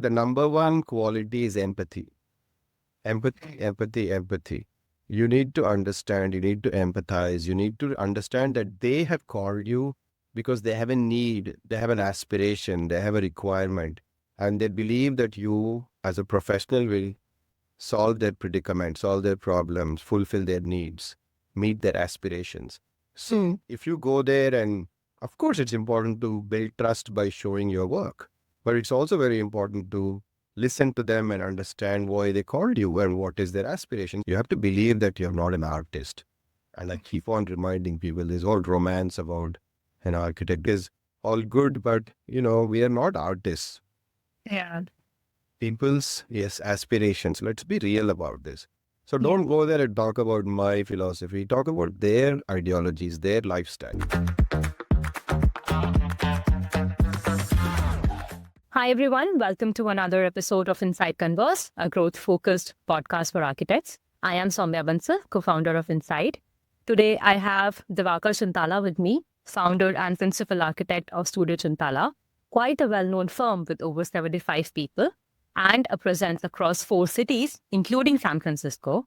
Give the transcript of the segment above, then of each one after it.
The number one quality is empathy. Empathy. You need to understand, you need to empathize, you need to understand that they have called you because they have a need, they have an aspiration, they have a requirement, and they believe that you, as a professional, will solve their predicament, solve their problems, fulfill their needs, meet their aspirations. So if you go there, and of course, it's important to build trust by showing your work, but it's also very important to listen to them and understand why they called you and what is their aspiration. You have to believe that you're not an artist. And I keep on reminding people this old romance about an architect is all good, but we are not artists. Yeah. People's, yes, aspirations. Let's be real about this. So Yeah. don't go there and talk about my philosophy. Talk about their ideologies, their lifestyle. Hi, everyone. Welcome to another episode of Insyd Converse, a growth-focused podcast for architects. I am Saumya Bansal, co-founder of Insyd. Today, I have Diwakar Chintala with me, founder and principal architect of Studio Chintala, quite a well-known firm with over 75 people and a presence across 4 cities, including San Francisco.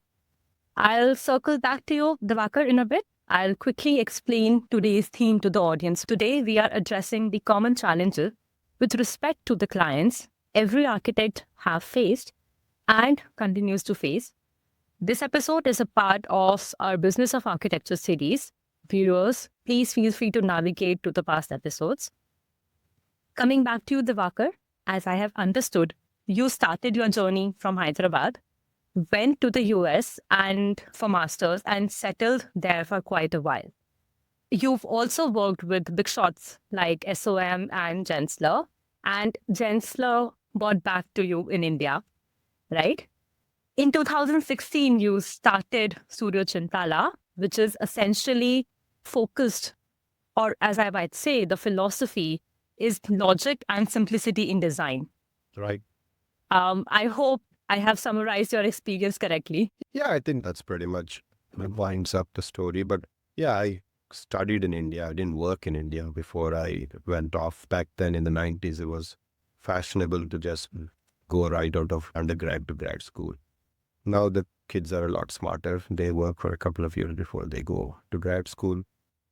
I'll circle back to you, Diwakar, in a bit. I'll quickly explain today's theme to the audience. Today, we are addressing the common challenges with respect to the clients every architect have faced and continues to face. This episode is a part of our Business of Architecture series. Viewers, please feel free to navigate to the past episodes. Coming back to you, Diwakar, as I have understood, you started your journey from Hyderabad, went to the US and for masters and settled there for quite a while. You've also worked with big shots like SOM and Gensler, and Gensler brought back to you in India, right? In 2016, you started Studio Chintala, which is essentially focused, or as I might say, the philosophy is logic and simplicity in design. Right. I hope I have summarized your experience correctly. Yeah, I think that's pretty much winds up the story. But yeah, I studied in India. I didn't work in India before I went off. Back then in the 90s, it was fashionable to just go right out of undergrad to grad school. Now the kids are a lot smarter. They work for a couple of years before they go to grad school.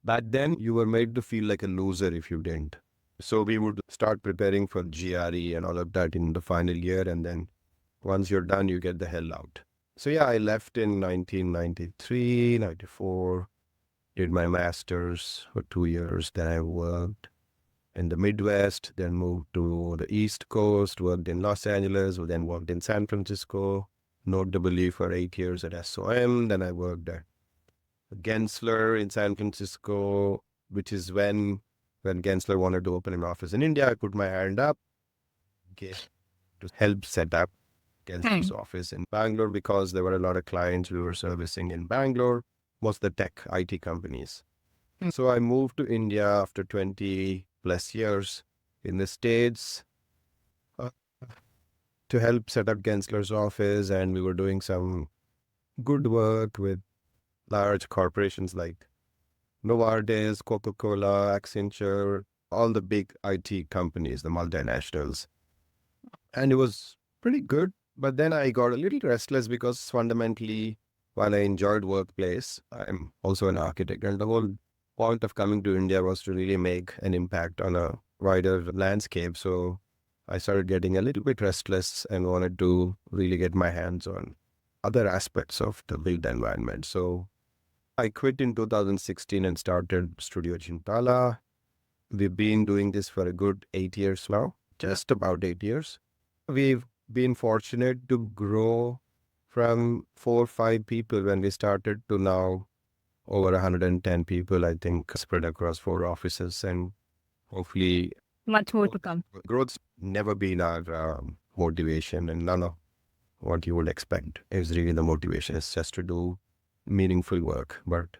Back then, you were made to feel like a loser if you didn't. So we would start preparing for GRE and all of that in the final year. And then once you're done, you get the hell out. So yeah, I left in 1993, 94, did my master's for 2 years. Then I worked in the Midwest, then moved to the East Coast, worked in Los Angeles, then worked in San Francisco, notably for 8 years at SOM. Then I worked at Gensler in San Francisco, which is when Gensler wanted to open an office in India. I put my hand up to help set up Gensler's office in Bangalore because there were a lot of clients we were servicing in Bangalore, most the tech IT companies. So I moved to India after 20 plus years in the States to help set up Gensler's office, and we were doing some good work with large corporations like Novartis, Coca-Cola, Accenture, all the big IT companies, the multinationals. And it was pretty good. But then I got a little restless because fundamentally, while I enjoyed workplace, I'm also an architect. And the whole point of coming to India was to really make an impact on a wider landscape. So I started getting a little bit restless and wanted to really get my hands on other aspects of the built environment. So I quit in 2016 and started Studio Chintala. We've been doing this for a good 8 years now, just about 8 years. We've been fortunate to grow from 4 or 5 people when we started to now over 110 people, I think, spread across 4 offices, and hopefully Much more to come. growth's never been our motivation, and none of what you would expect is really the motivation. It's just to do meaningful work. But,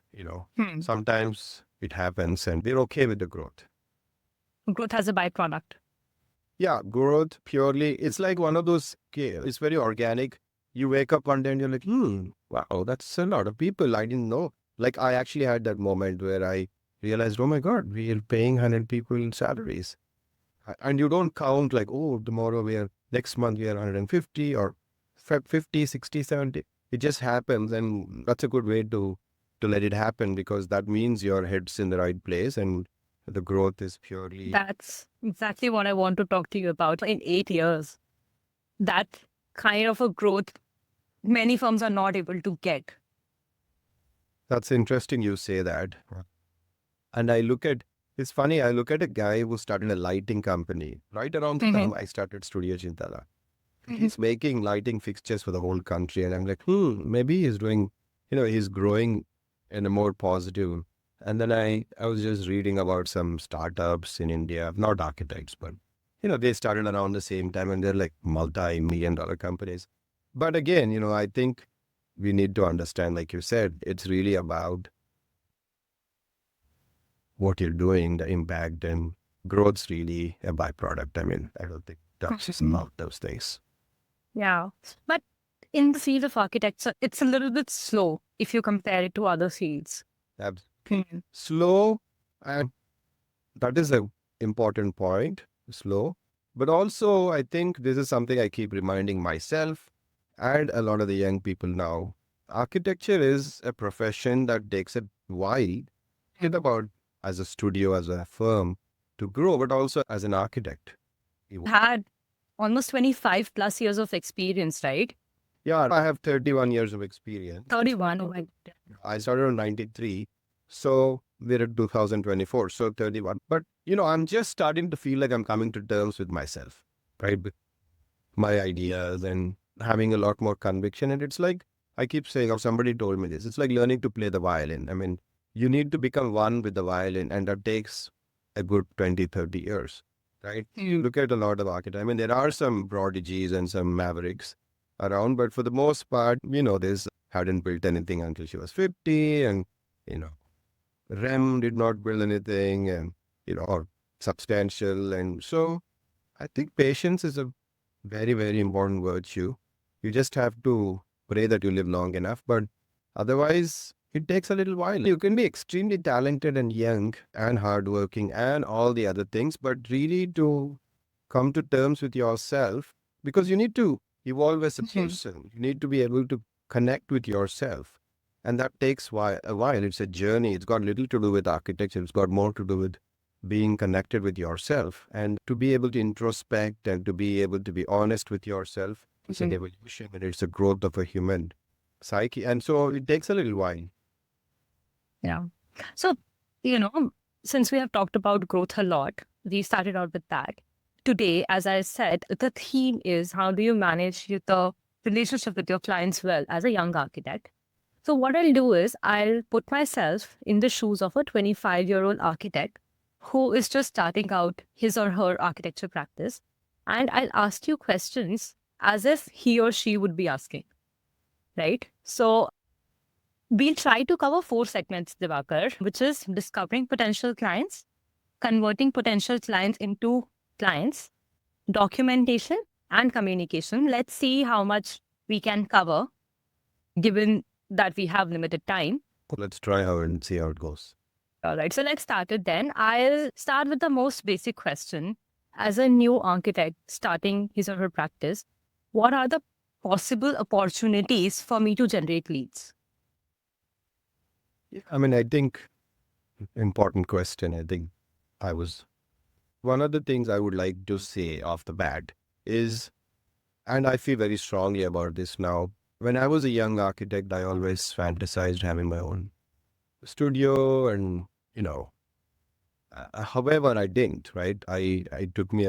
sometimes it happens and we're okay with the growth. Growth has a byproduct. Yeah, growth purely, it's like one of those, it's very organic. You wake up one day and you're like, wow, that's a lot of people. I didn't know. Like I actually had that moment where I realized, oh my God, we are paying 100 people salaries. And you don't count like, oh, tomorrow we are next month we are 150 or 50, 60, 70. It just happens, and that's a good way to let it happen, because that means your head's in the right place and the growth is purely. That's exactly what I want to talk to you about. In 8 years, that kind of a growth many firms are not able to get. That's interesting you say that. And it's funny, I look at a guy who started a lighting company right around the time I started Studio Chintala. He's making lighting fixtures for the whole country. And I'm like, maybe he's doing, he's growing in a more positive. And then I was just reading about some startups in India, not architects, but, they started around the same time and they're like multi-million-dollar companies. But again, I think we need to understand, like you said, it's really about what you're doing, the impact, and growth's really a byproduct. I mean, I don't think that's about those things. Yeah. But in the field of architecture, it's a little bit slow if you compare it to other fields. Slow, and that is an important point, slow. But also, I think this is something I keep reminding myself and a lot of the young people now. Architecture is a profession that takes a while, not about as a studio, as a firm to grow, but also as an architect. Had almost 25 plus years of experience, right? Yeah, I have 31 years of experience. 31. Oh my God. I started in 93. So we're at 2024. So 31. But, I'm just starting to feel like I'm coming to terms with myself, right? With my ideas and having a lot more conviction. And it's like, I keep saying, or somebody told me this, it's like learning to play the violin. I mean, you need to become one with the violin, and that takes a good 20, 30 years, right? You look at a lot of architects. I mean, there are some prodigies and some mavericks around, but for the most part, this hadn't built anything until she was 50, and, Rem did not build anything, and, or substantial. And so I think patience is a very, very important virtue. You just have to pray that you live long enough, but otherwise, it takes a little while. You can be extremely talented and young and hardworking and all the other things, but really to come to terms with yourself, because you need to evolve as a person. You need to be able to connect with yourself. And that takes a while. It's a journey. It's got little to do with architecture. It's got more to do with being connected with yourself, and to be able to introspect and to be able to be honest with yourself. It's an evolution, and it's a growth of a human psyche. And so it takes a little while. Yeah. So, since we have talked about growth a lot, we started out with that. Today, as I said, the theme is how do you manage the relationship with your clients well as a young architect? So what I'll do is I'll put myself in the shoes of a 25-year-old architect who is just starting out his or her architecture practice. And I'll ask you questions as if he or she would be asking, right? So we'll try to cover 4 segments, Diwakar, which is discovering potential clients, converting potential clients into clients, documentation, and communication. Let's see how much we can cover given that we have limited time. Let's try out and see how it goes. All right, so let's start it then. I'll start with the most basic question. As a new architect starting his or her practice, what are the possible opportunities for me to generate leads? I mean, I think important question. I think one of the things I would like to say off the bat is, and I feel very strongly about this now. When I was a young architect, I always fantasized having my own studio, and, however, I didn't, right? I took me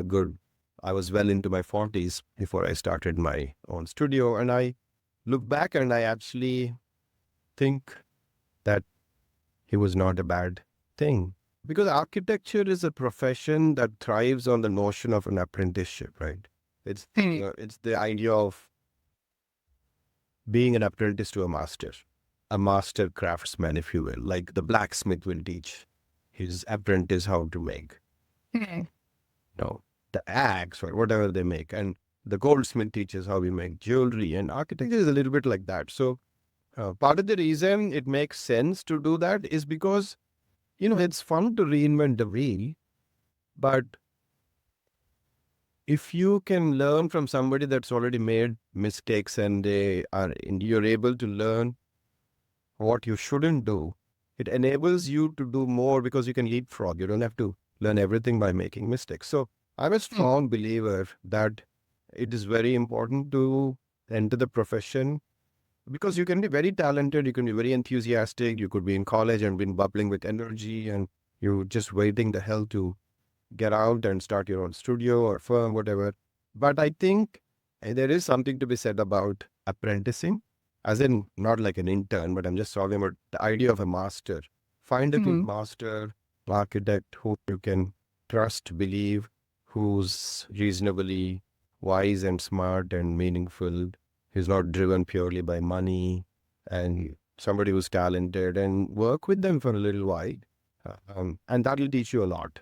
I was well into my 40s before I started my own studio. And I look back and I actually think that it was not a bad thing, because architecture is a profession that thrives on the notion of an apprenticeship, right? It's the idea of being an apprentice to a master craftsman, if you will. Like the blacksmith will teach his apprentice how to make, the axe or whatever they make, and the goldsmith teaches how we make jewelry, and architecture is a little bit like that. So part of the reason it makes sense to do that is because, it's fun to reinvent the wheel, but if you can learn from somebody that's already made mistakes and you're able to learn what you shouldn't do, it enables you to do more because you can leapfrog. You don't have to learn everything by making mistakes. So I'm a strong believer that it is very important to enter the profession because you can be very talented, you can be very enthusiastic, you could be in college and been bubbling with energy and you're just waiting the hell to get out and start your own studio or firm, whatever. But I think there is something to be said about apprenticing, as in not like an intern, but I'm just talking about the idea of a master. Find a good master, architect who you can trust, believe, who's reasonably wise and smart and meaningful. He's not driven purely by money, and somebody who's talented, and work with them for a little while. And that'll teach you a lot.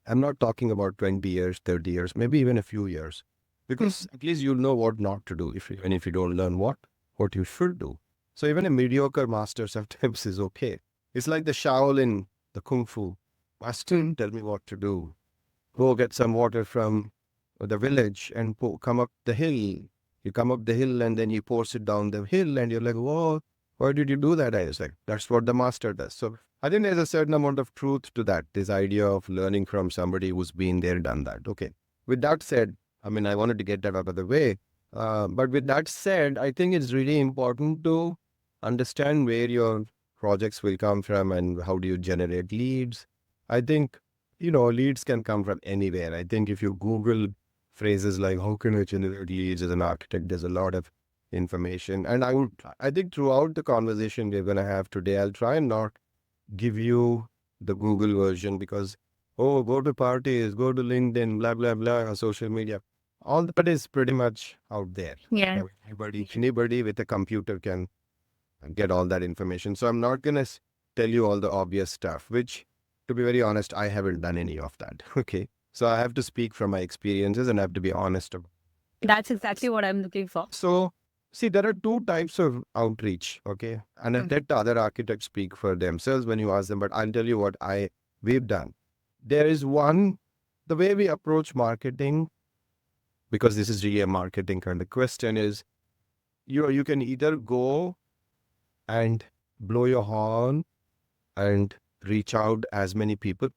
I'm not talking about 20 years, 30 years, maybe even a few years, because at least you'll know what not to do even if you don't learn what you should do. So even a mediocre master sometimes is okay. It's like the Shaolin, the Kung Fu. Master, tell me what to do. Go get some water from the village and come up the hill. You come up the hill and then he pours it down the hill and you're like, whoa, why did you do that? I was like, that's what the master does. So I think there's a certain amount of truth to that, this idea of learning from somebody who's been there, done that. Okay. With that said, I mean, I wanted to get that out of the way. But with that said, I think it's really important to understand where your projects will come from and how do you generate leads. I think, leads can come from anywhere. I think if you Google phrases like, how can I generate leads as an architect, there's a lot of information. And I think throughout the conversation we're going to have today, I'll try and not give you the Google version because, oh, go to parties, go to LinkedIn, blah, blah, blah, social media. All that is pretty much out there. Yeah. Anybody with a computer can get all that information. So I'm not going to tell you all the obvious stuff, which, to be very honest, I haven't done any of that. Okay. So I have to speak from my experiences and I have to be honest about it. That's exactly what I'm looking for. So, see, there are two types of outreach, okay? And I'll let the other architects speak for themselves when you ask them, but I'll tell you what we've done. There is one, the way we approach marketing, because this is really a marketing kind of question, is you can either go and blow your horn and reach out as many people,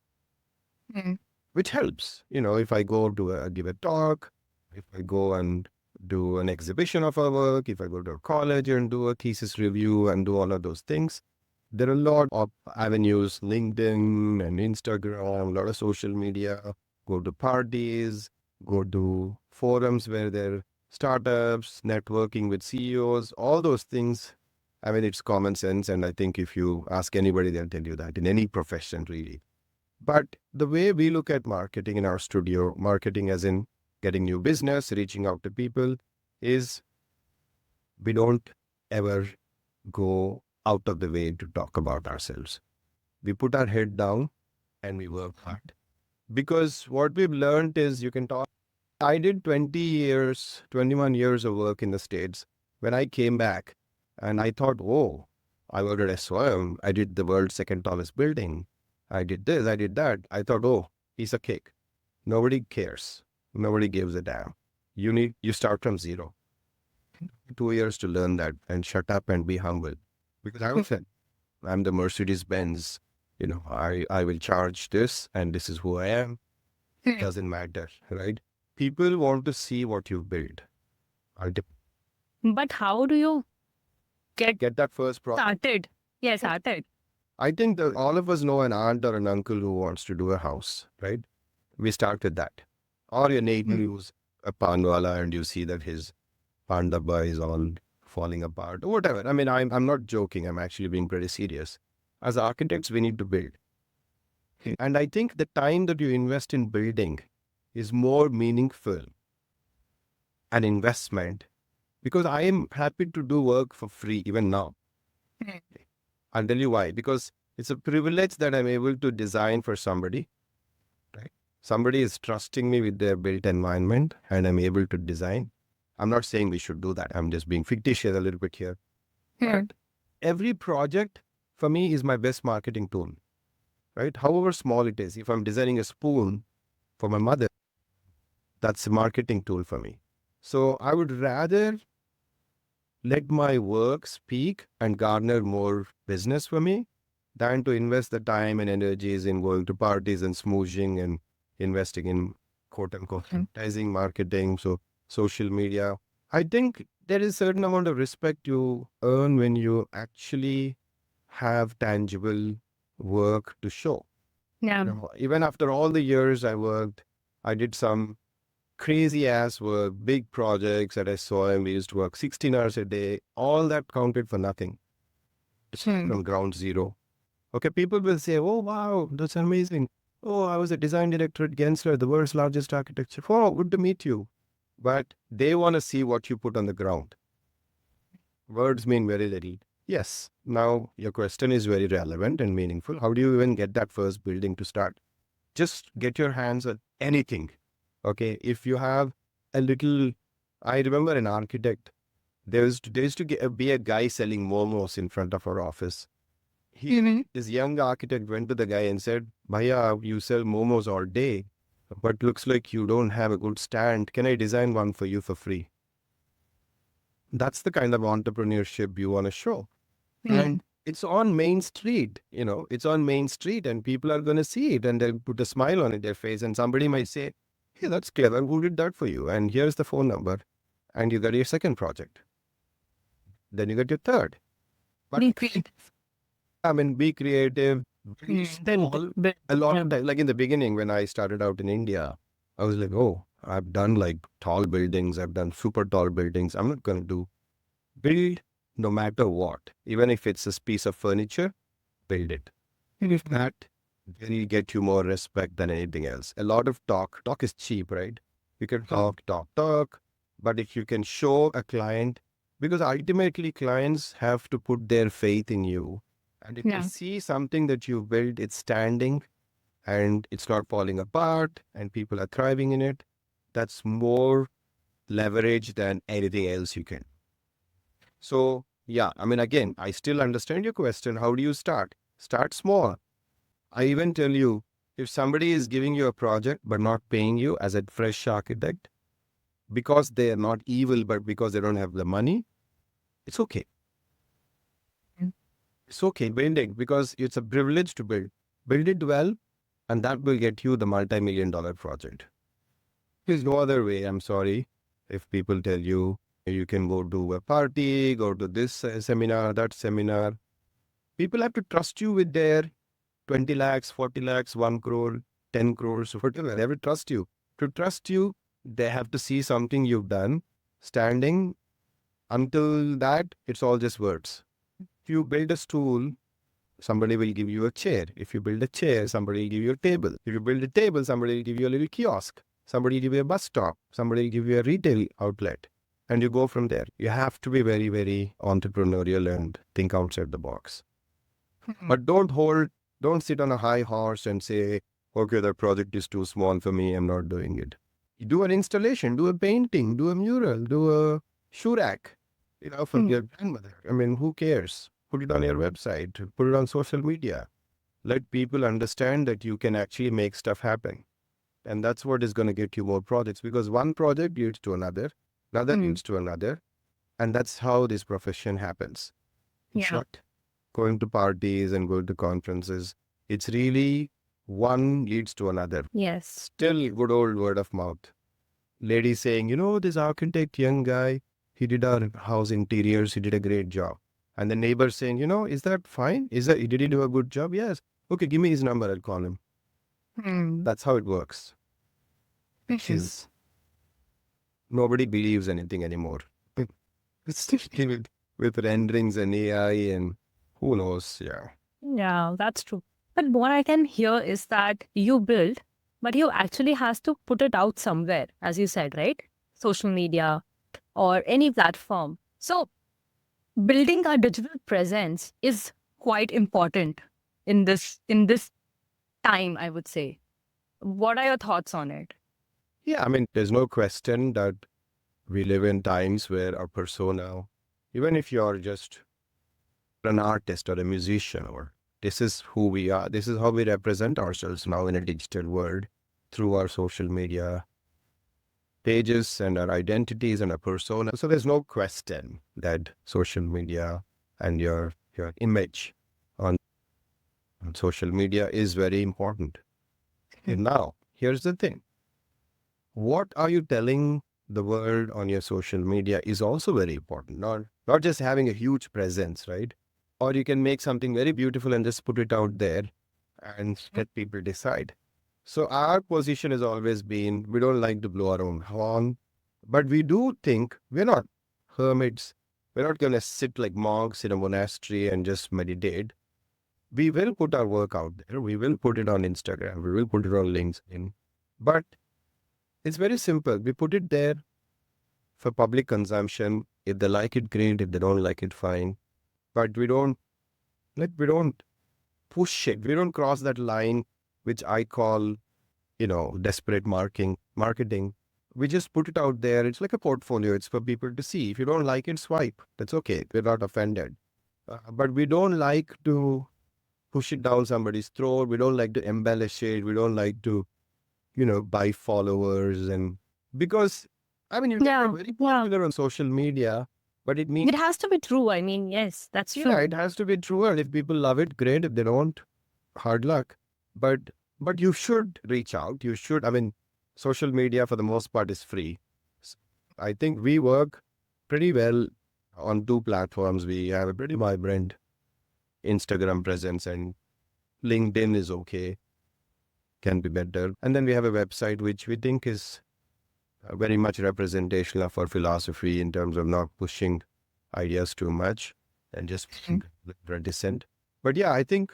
which helps. If I go to give a talk, if I go and do an exhibition of our work, if I go to a college and do a thesis review and do all of those things, there are a lot of avenues, LinkedIn and Instagram, a lot of social media, go to parties, go to forums where there are startups, networking with CEOs, all those things. I mean, it's common sense. And I think if you ask anybody, they'll tell you that in any profession, really. But the way we look at marketing in our studio, marketing as in getting new business, reaching out to people, is we don't ever go out of the way to talk about ourselves. We put our head down and we work hard. Because what we've learned is you can talk. I did 21 years of work in the States. When I came back and I thought, oh, I worked at SOM. I did the world's second tallest building. I did this, I did that. I thought, oh, piece of cake. Nobody cares. Nobody gives a damn. You start from zero. 2 years to learn that and shut up and be humble. Because I said, I'm the Mercedes-Benz. I will charge this and this is who I am. It doesn't matter, right? People want to see what you've built. But how do you get that first project started? Yes, started. I think that all of us know an aunt or an uncle who wants to do a house, right? We start with that. Or your neighbor who's a panwala and you see that his pan dabba is all falling apart or whatever. I mean, I'm not joking. I'm actually being pretty serious. As architects, we need to build. And I think the time that you invest in building is more meaningful an investment because I am happy to do work for free even now. I'll tell you why. Because it's a privilege that I'm able to design for somebody, right? Somebody is trusting me with their built environment and I'm able to design. I'm not saying we should do that. I'm just being fictitious a little bit here. But every project for me is my best marketing tool, right? However small it is. If I'm designing a spoon for my mother, That's a marketing tool for me. So I would rather let my work speak and garner more business for me than to invest the time and energies in going to parties and smooching and investing in quote unquote advertising, marketing, so social media. I think there is a certain amount of respect you earn when you actually have tangible work to show. Yeah. Even after all the years I worked, I did some crazy ass work, big projects that I saw, and we used to work 16 hours a day. All that counted for nothing. It's from ground zero. Okay, people will say, oh, wow, that's amazing. Oh, I was a design director at Gensler, the world's largest architecture. Oh, good to meet you. But they want to see what you put on the ground. Words mean very little. Yes. Now, your question is very relevant and meaningful. How do you even get that first building to start? Just get your hands on anything. Okay. If you have a little, I remember an architect, there used to be a guy selling momos in front of our office. This young architect went to the guy and said, Bhaiya, you sell momos all day, but looks like you don't have a good stand. Can I design one for you for free? That's the kind of entrepreneurship you want to show. And it's on Main Street, it's on Main Street and people are going to see it and they'll put a smile on their face and somebody might say, hey, that's clever. Who did that for you? And here's the phone number. And you got your second project. Then you got your third. But Be creative. be creative. A lot of time, like in the beginning when I started out in India, I was like, oh, I've done like tall buildings. I've done super tall buildings. I'm not going to build no matter what. Even if it's a piece of furniture, build it. If that will get you more respect than anything else. A lot of talk is cheap, right? You can talk. But if you can show a client, because ultimately clients have to put their faith in you. And if you see something that you built, it's standing and it's not falling apart and people are thriving in it, that's more leverage than anything else you can. So, yeah, again, I still understand your question. How do you start? Start small. I even tell you, if somebody is giving you a project but not paying you as a fresh architect, because they are not evil, but because they don't have the money, it's okay. It's okay, build it, because it's a privilege to build. Build it well, and that will get you the multi-million-dollar project. There's no other way, I'm sorry. If people tell you, you can go to a party, go to this seminar, that seminar. People have to trust you with their 20 lakhs, 40 lakhs, 1 crore, 10 crores, whatever. They have to trust you. To trust you, they have to see something you've done standing. Until that, it's all just words. If you build a stool, somebody will give you a chair. If you build a chair, somebody will give you a table. If you build a table, somebody will give you a little kiosk. Somebody will give you a bus stop. Somebody will give you a retail outlet. And you go from there. You have to be very, very entrepreneurial and think outside the box. But don't sit on a high horse and say, okay, the project is too small for me, I'm not doing it. You do an installation, do a painting, do a mural, do a shoe rack, for your grandmother. Who cares? Put it on your website, put it on social media. Let people understand that you can actually make stuff happen. And that's what is going to get you more projects, because one project leads to another leads to another. And that's how this profession happens. It's not going to parties and going to conferences. It's really one leads to another. Yes. Still good old word of mouth. Lady saying, this architect, young guy, he did our house interiors, he did a great job. And the neighbor saying, is that fine? Did he do a good job? Yes. Okay, give me his number, I'll call him. That's how it works. Because nobody believes anything anymore. It's still with renderings and AI and who knows, Yeah, that's true. But what I can hear is that you build, but you actually has to put it out somewhere, as you said, right? Social media or any platform. So building our digital presence is quite important in this time, I would say. What are your thoughts on it? Yeah, there's no question that we live in times where our persona, even if you're just an artist or a musician, or this is who we are, this is how we represent ourselves now in a digital world through our social media. pages and our identities and our persona. So there's no question that social media and your image on social media is very important. And now, here's the thing. What are you telling the world on your social media is also very important. Not just having a huge presence, right? Or you can make something very beautiful and just put it out there and let people decide. So our position has always been, we don't like to blow our own horn, but we do think we're not hermits. We're not going to sit like monks in a monastery and just meditate. We will put our work out there. We will put it on Instagram. We will put it on LinkedIn. But it's very simple. We put it there for public consumption. If they like it, great. If they don't like it, fine. But we don't push it. We don't cross that line, which I call, desperate marketing. We just put it out there. It's like a portfolio. It's for people to see. If you don't like it, swipe. That's okay. We're not offended. But we don't like to push it down somebody's throat. We don't like to embellish it. We don't like to, buy followers. And because, you can be very popular on social media, but it means It has to be true. I mean, yes, that's true. it has to be true. And if people love it, great. If they don't, hard luck. But you should reach out. You should, social media for the most part is free. I think we work pretty well on two platforms. We have a pretty vibrant Instagram presence, and LinkedIn is okay, can be better. And then we have a website, which we think is very much representational of our philosophy in terms of not pushing ideas too much and just reticent. But yeah, I think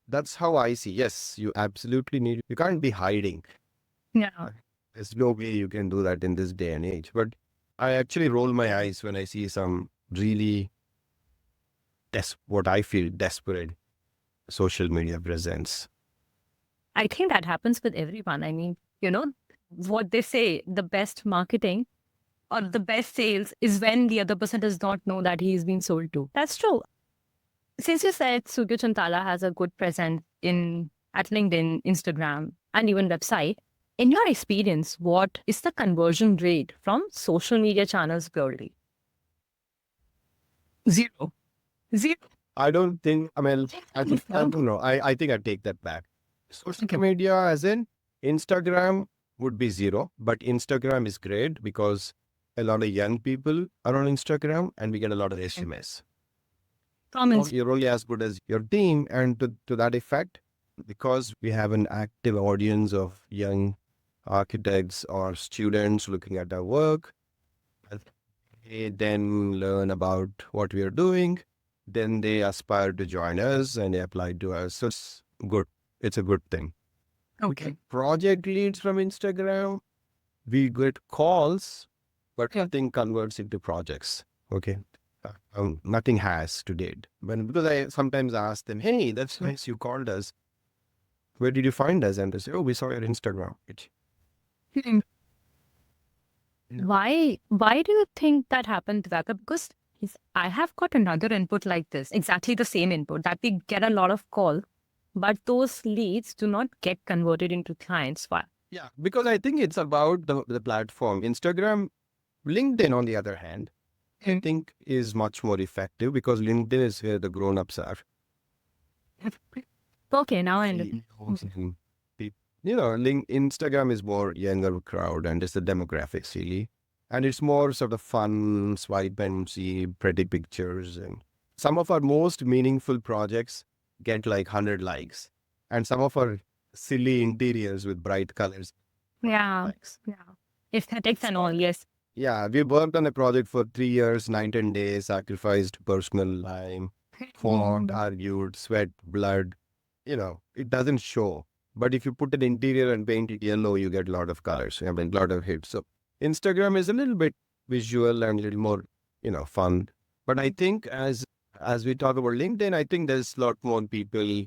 that's how I see. Yes, you absolutely you can't be hiding. Yeah. There's no way you can do that in this day and age. But I actually roll my eyes when I see some really what I feel desperate social media presence. I think that happens with everyone. I mean, what they say, the best marketing or the best sales is when the other person does not know that he is being sold to. That's true. Since you said Studio Chintala has a good presence at LinkedIn, Instagram, and even website, in your experience, what is the conversion rate from social media channels purely? Zero. I don't think, I don't know. I think I take that back. Social media, as in Instagram, would be zero, but Instagram is great because a lot of young people are on Instagram and we get a lot of SMS. Comments. You're only as good as your team. And to that effect, because we have an active audience of young architects or students looking at our work, they then learn about what we are doing. Then they aspire to join us and they apply to us. So it's good. It's a good thing. Okay. Project leads from Instagram, we get calls, but nothing converts into projects. Okay. Nothing has to date. Because I sometimes ask them, hey, that's nice you called us. Where did you find us? And they say, oh, we saw your Instagram page. Why do you think that happened, Diwakar? Because I have got another input like this, exactly the same input, that we get a lot of call, but those leads do not get converted into clients. Why? Yeah, because I think it's about the platform. Instagram, LinkedIn, on the other hand, I think is much more effective because LinkedIn is where the grown-ups are. Okay, now I understand. Instagram is more younger crowd and it's the demographics really. And it's more sort of fun, swipe and see pretty pictures. And some of our most meaningful projects get like 100 likes. And some of our silly interiors with bright colors. Yeah. Likes. Yeah. Aesthetics and all, yes. Yeah, we worked on a project for 3 years, 10 days, sacrificed personal time, fought, argued, sweat, blood. It doesn't show. But if you put an interior and paint it yellow, you get a lot of colors. A lot of hits. So Instagram is a little bit visual and a little more, fun. But I think as we talk about LinkedIn, I think there's a lot more people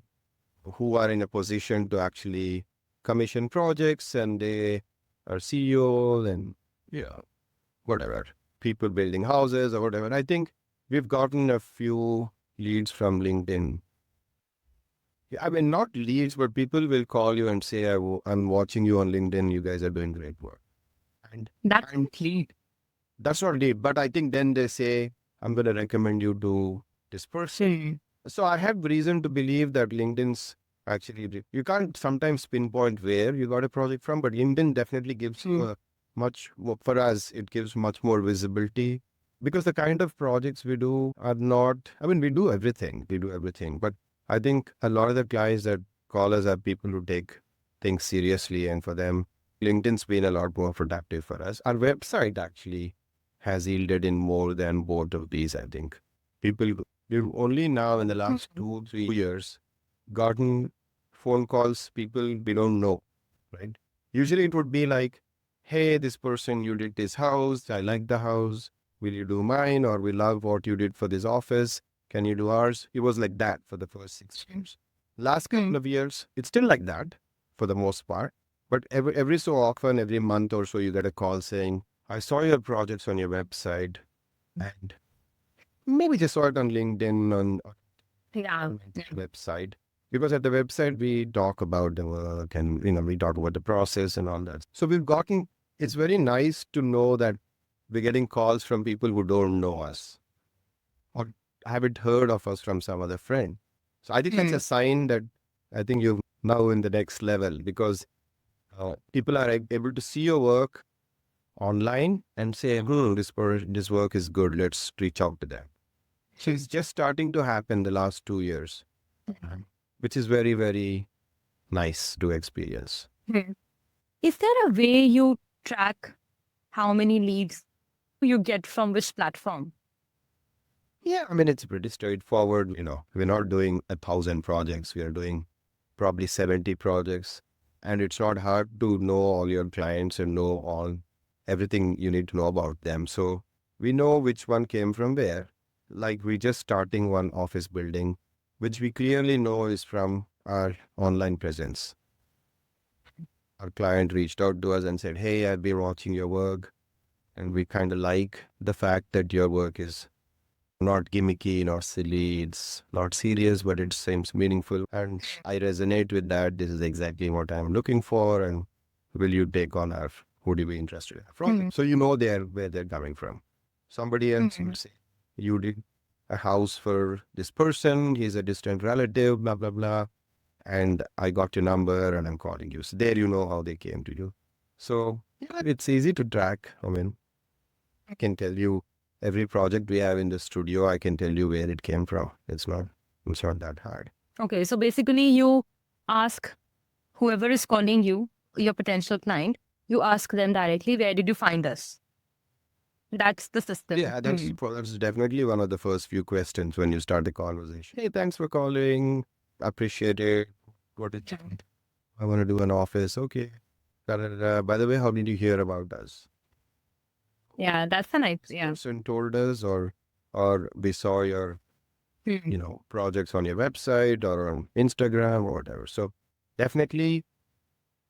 who are in a position to actually commission projects and they are CEOs and, whatever, people building houses or whatever. I think we've gotten a few leads from LinkedIn. Not leads, but people will call you and say, I'm watching you on LinkedIn. You guys are doing great work. And That's and lead. that's not deep, but I think then they say, I'm going to recommend you to this person. So I have reason to believe that LinkedIn's actually, you can't sometimes pinpoint where you got a project from, but LinkedIn definitely gives you a for us, it gives much more visibility because the kind of projects we do are not, I mean, we do everything, but I think a lot of the guys that call us are people who take things seriously, and for them, LinkedIn's been a lot more productive for us. Our website actually has yielded in more than both of these, I think. People, we've only now in the last 2, 3 years gotten phone calls people we don't know, right? Usually it would be like, hey, this person, you did this house. I like the house. Will you do mine? Or we love what you did for this office. Can you do ours? It was like that for the first 6 years. Last couple of years, it's still like that for the most part. But every so often, every month or so, you get a call saying, I saw your projects on your website and maybe just saw it on LinkedIn Yeah. on the website. Because at the website, we talk about the work and, we talk about the process and all that. So it's very nice to know that we're getting calls from people who don't know us or haven't heard of us from some other friend. So I think that's a sign that I think you're now in the next level because people are able to see your work online and say, this work is good. Let's reach out to them. So it's just starting to happen the last 2 years, which is very, very nice to experience. Is there a way you track how many leads you get from which platform? Yeah, I mean, it's pretty straightforward. We're not doing 1,000 projects. We are doing probably 70 projects. And it's not hard to know all your clients and know everything you need to know about them. So we know which one came from where. Like we're just starting one office building, which we clearly know is from our online presence. Our client reached out to us and said, hey, I've been watching your work. And we kind of like the fact that your work is not gimmicky, not silly. It's not serious, but it seems meaningful. And I resonate with that. This is exactly what I'm looking for. And will you take on our, would you be interested from? So you know where they're coming from. Somebody else would say, you did a house for this person. He's a distant relative, blah, blah, blah. And I got your number and I'm calling you. So there you know how they came to you. So yeah, it's easy to track. I mean, I can tell you every project we have in the studio, I can tell you where it came from. It's not that hard. Okay, so basically you ask whoever is calling you, your potential client, you ask them directly, where did you find us? That's the system. Yeah, that's definitely one of the first few questions when you start the conversation. Hey, thanks for calling. Appreciate it. What did you I want to do an office. Okay. Da, da, da, da. By the way, how did you hear about us? Yeah, that's a nice, This person told us or we saw your projects on your website or on Instagram or whatever. So definitely,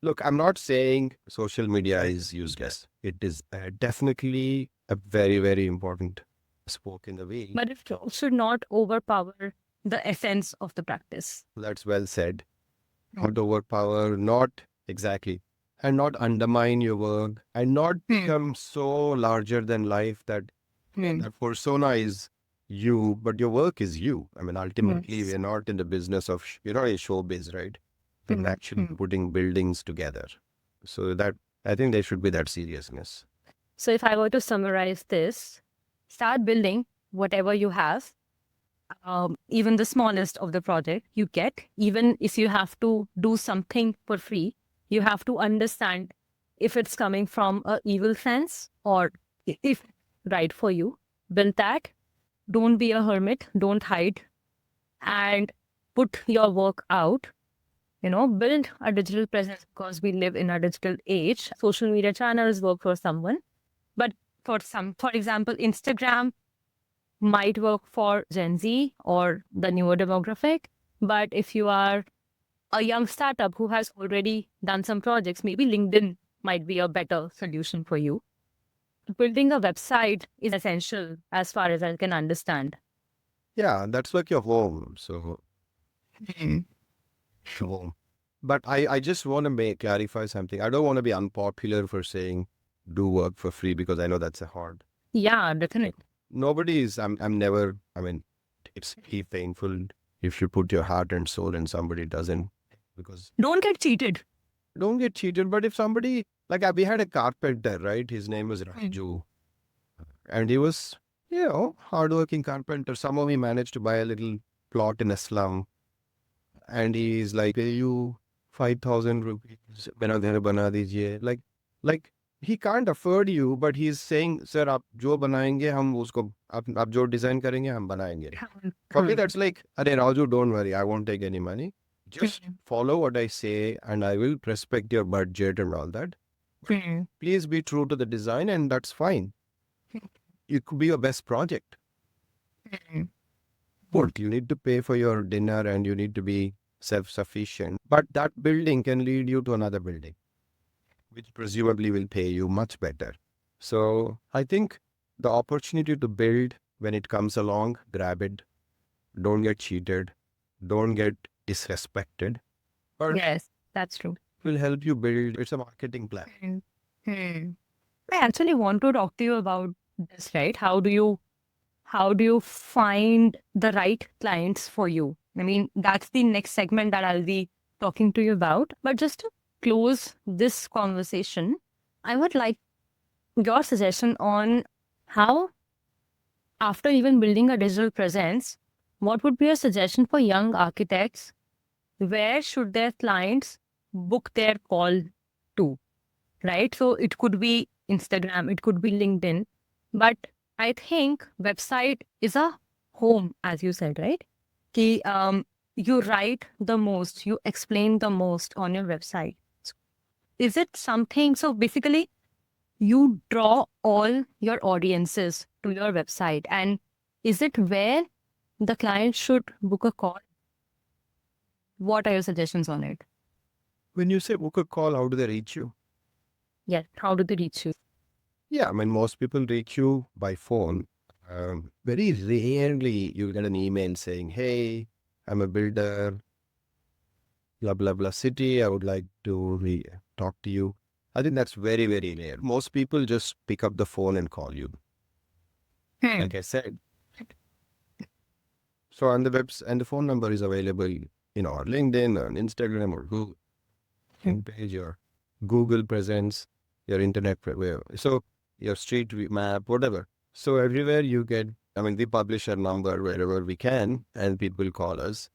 look, I'm not saying social media is useless. It is definitely a very, very important spoke in the wheel. But it should not overpower the essence of the practice. That's well said. Not overpower, not exactly, and not undermine your work and not become so larger than life that that persona is you, but your work is you. I mean, ultimately, we're not in the business of, we're not a showbiz, right? We're actually putting buildings together. So that, I think there should be that seriousness. So if I were to summarize this, start building whatever you have, even the smallest of the project you get, even if you have to do something for free, you have to understand if it's coming from a evil sense or if right for you. Build that. Don't be a hermit. Don't hide. And put your work out. Build a digital presence because we live in a digital age. Social media channels work for someone. But for example, Instagram might work for Gen Z or the newer demographic. But if you are a young startup who has already done some projects, maybe LinkedIn might be a better solution for you. Building a website is essential as far as I can understand. Yeah, that's like your home. So, home. But I just want to clarify something. I don't want to be unpopular for saying do work for free because I know that's a hard. Yeah, definitely. Nobody is, I'm never, I mean, it's painful if you put your heart and soul and somebody doesn't, because Don't get cheated. don't get cheated. But if somebody, like we had a carpenter, right? His name was Raju, and he was, hardworking carpenter. Somehow he managed to buy a little plot in a slum, and he's like, pay you 5,000 rupees, bana dena bana dijiye. Like he can't afford you, but he's saying, sir, आप जो बनाएंगे हम उसको आप जो design करेंगे हम बनाएंगे. For me, that's like, Arey Raju, don't worry, I won't take any money. Just follow what I say, and I will respect your budget and all that. Please be true to the design, and that's fine. It could be your best project. But you need to pay for your dinner and you need to be self-sufficient. But that building can lead you to another building, which presumably will pay you much better. So I think the opportunity to build, when it comes along, grab it. Don't get cheated. Don't get disrespected. But Yes, that's true. it will help you build. It's a marketing plan. I actually want to talk to you about this, right? How do you find the right clients for you? I mean, that's the next segment that I'll be talking to you about. But just to close this conversation, I would like your suggestion on how, after even building a digital presence, what would be a suggestion for young architects? Where should their clients book their call to? Right? So it could be Instagram, it could be LinkedIn, but I think website is a home, as you said, right? Ki, you write the most, you explain the most on your website. So is it something? So basically, you draw all your audiences to your website, and is it where the client should book a call? What are your suggestions on it? When you say book a call, how do they reach you? Yeah, how do they reach you? Yeah, I mean, most people reach you by phone. Very rarely you get an email saying, hey, I'm a builder, blah, blah, blah city. I would like to talk to you. I think that's very, very rare. Most people just pick up the phone and call you, like I said. So on the webs and the phone number is available, on LinkedIn or on Instagram or Google page, your Google presence, your internet, so your street map, whatever. So everywhere you get, I mean, we publish our number wherever we can, and people call us.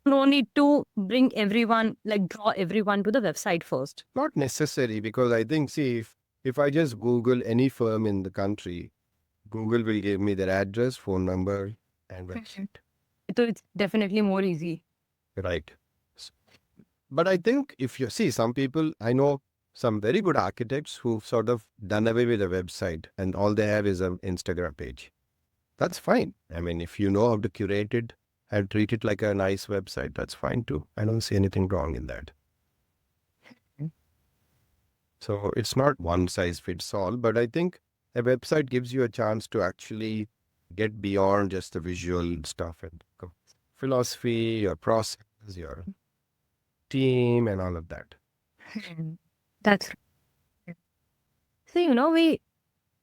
No need to bring everyone, like draw everyone to the website first. Not necessary, because I think, see, if I just Google any firm in the country, Google will give me their address, phone number, and website. So it's definitely more easy. Right. But I think if you see some people, I know some very good architects who've sort of done away with a website and all they have is an Instagram page. That's fine. I mean, if you know how to curate it and treat it like a nice website, that's fine too. I don't see anything wrong in that. So it's not one size fits all, but I think a website gives you a chance to actually get beyond just the visual stuff and philosophy, your process, your team, and all of that. That's so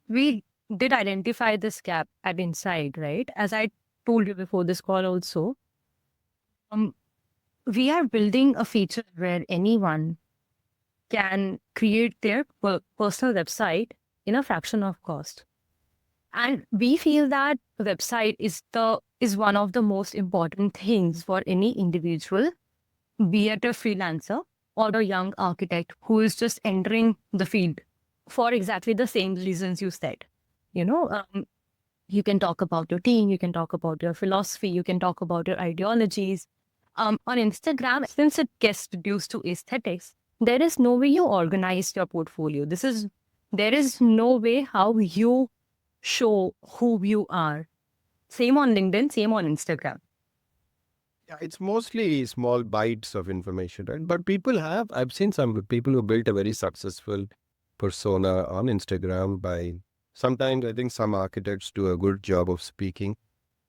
we did identify this gap at Insyd, right? As I told you before this call also, we are building a feature where anyone can create their personal website in a fraction of cost. And we feel that website is one of the most important things for any individual, be it a freelancer or a young architect who is just entering the field for exactly the same reasons you said. You can talk about your team, you can talk about your philosophy, you can talk about your ideologies. On Instagram, since it gets reduced to aesthetics, there is no way you organize your portfolio. There is no way how you show who you are. Same on LinkedIn, same on Instagram. Yeah, it's mostly small bites of information, right? But I've seen some people who built a very successful persona on Instagram by, sometimes I think some architects do a good job of speaking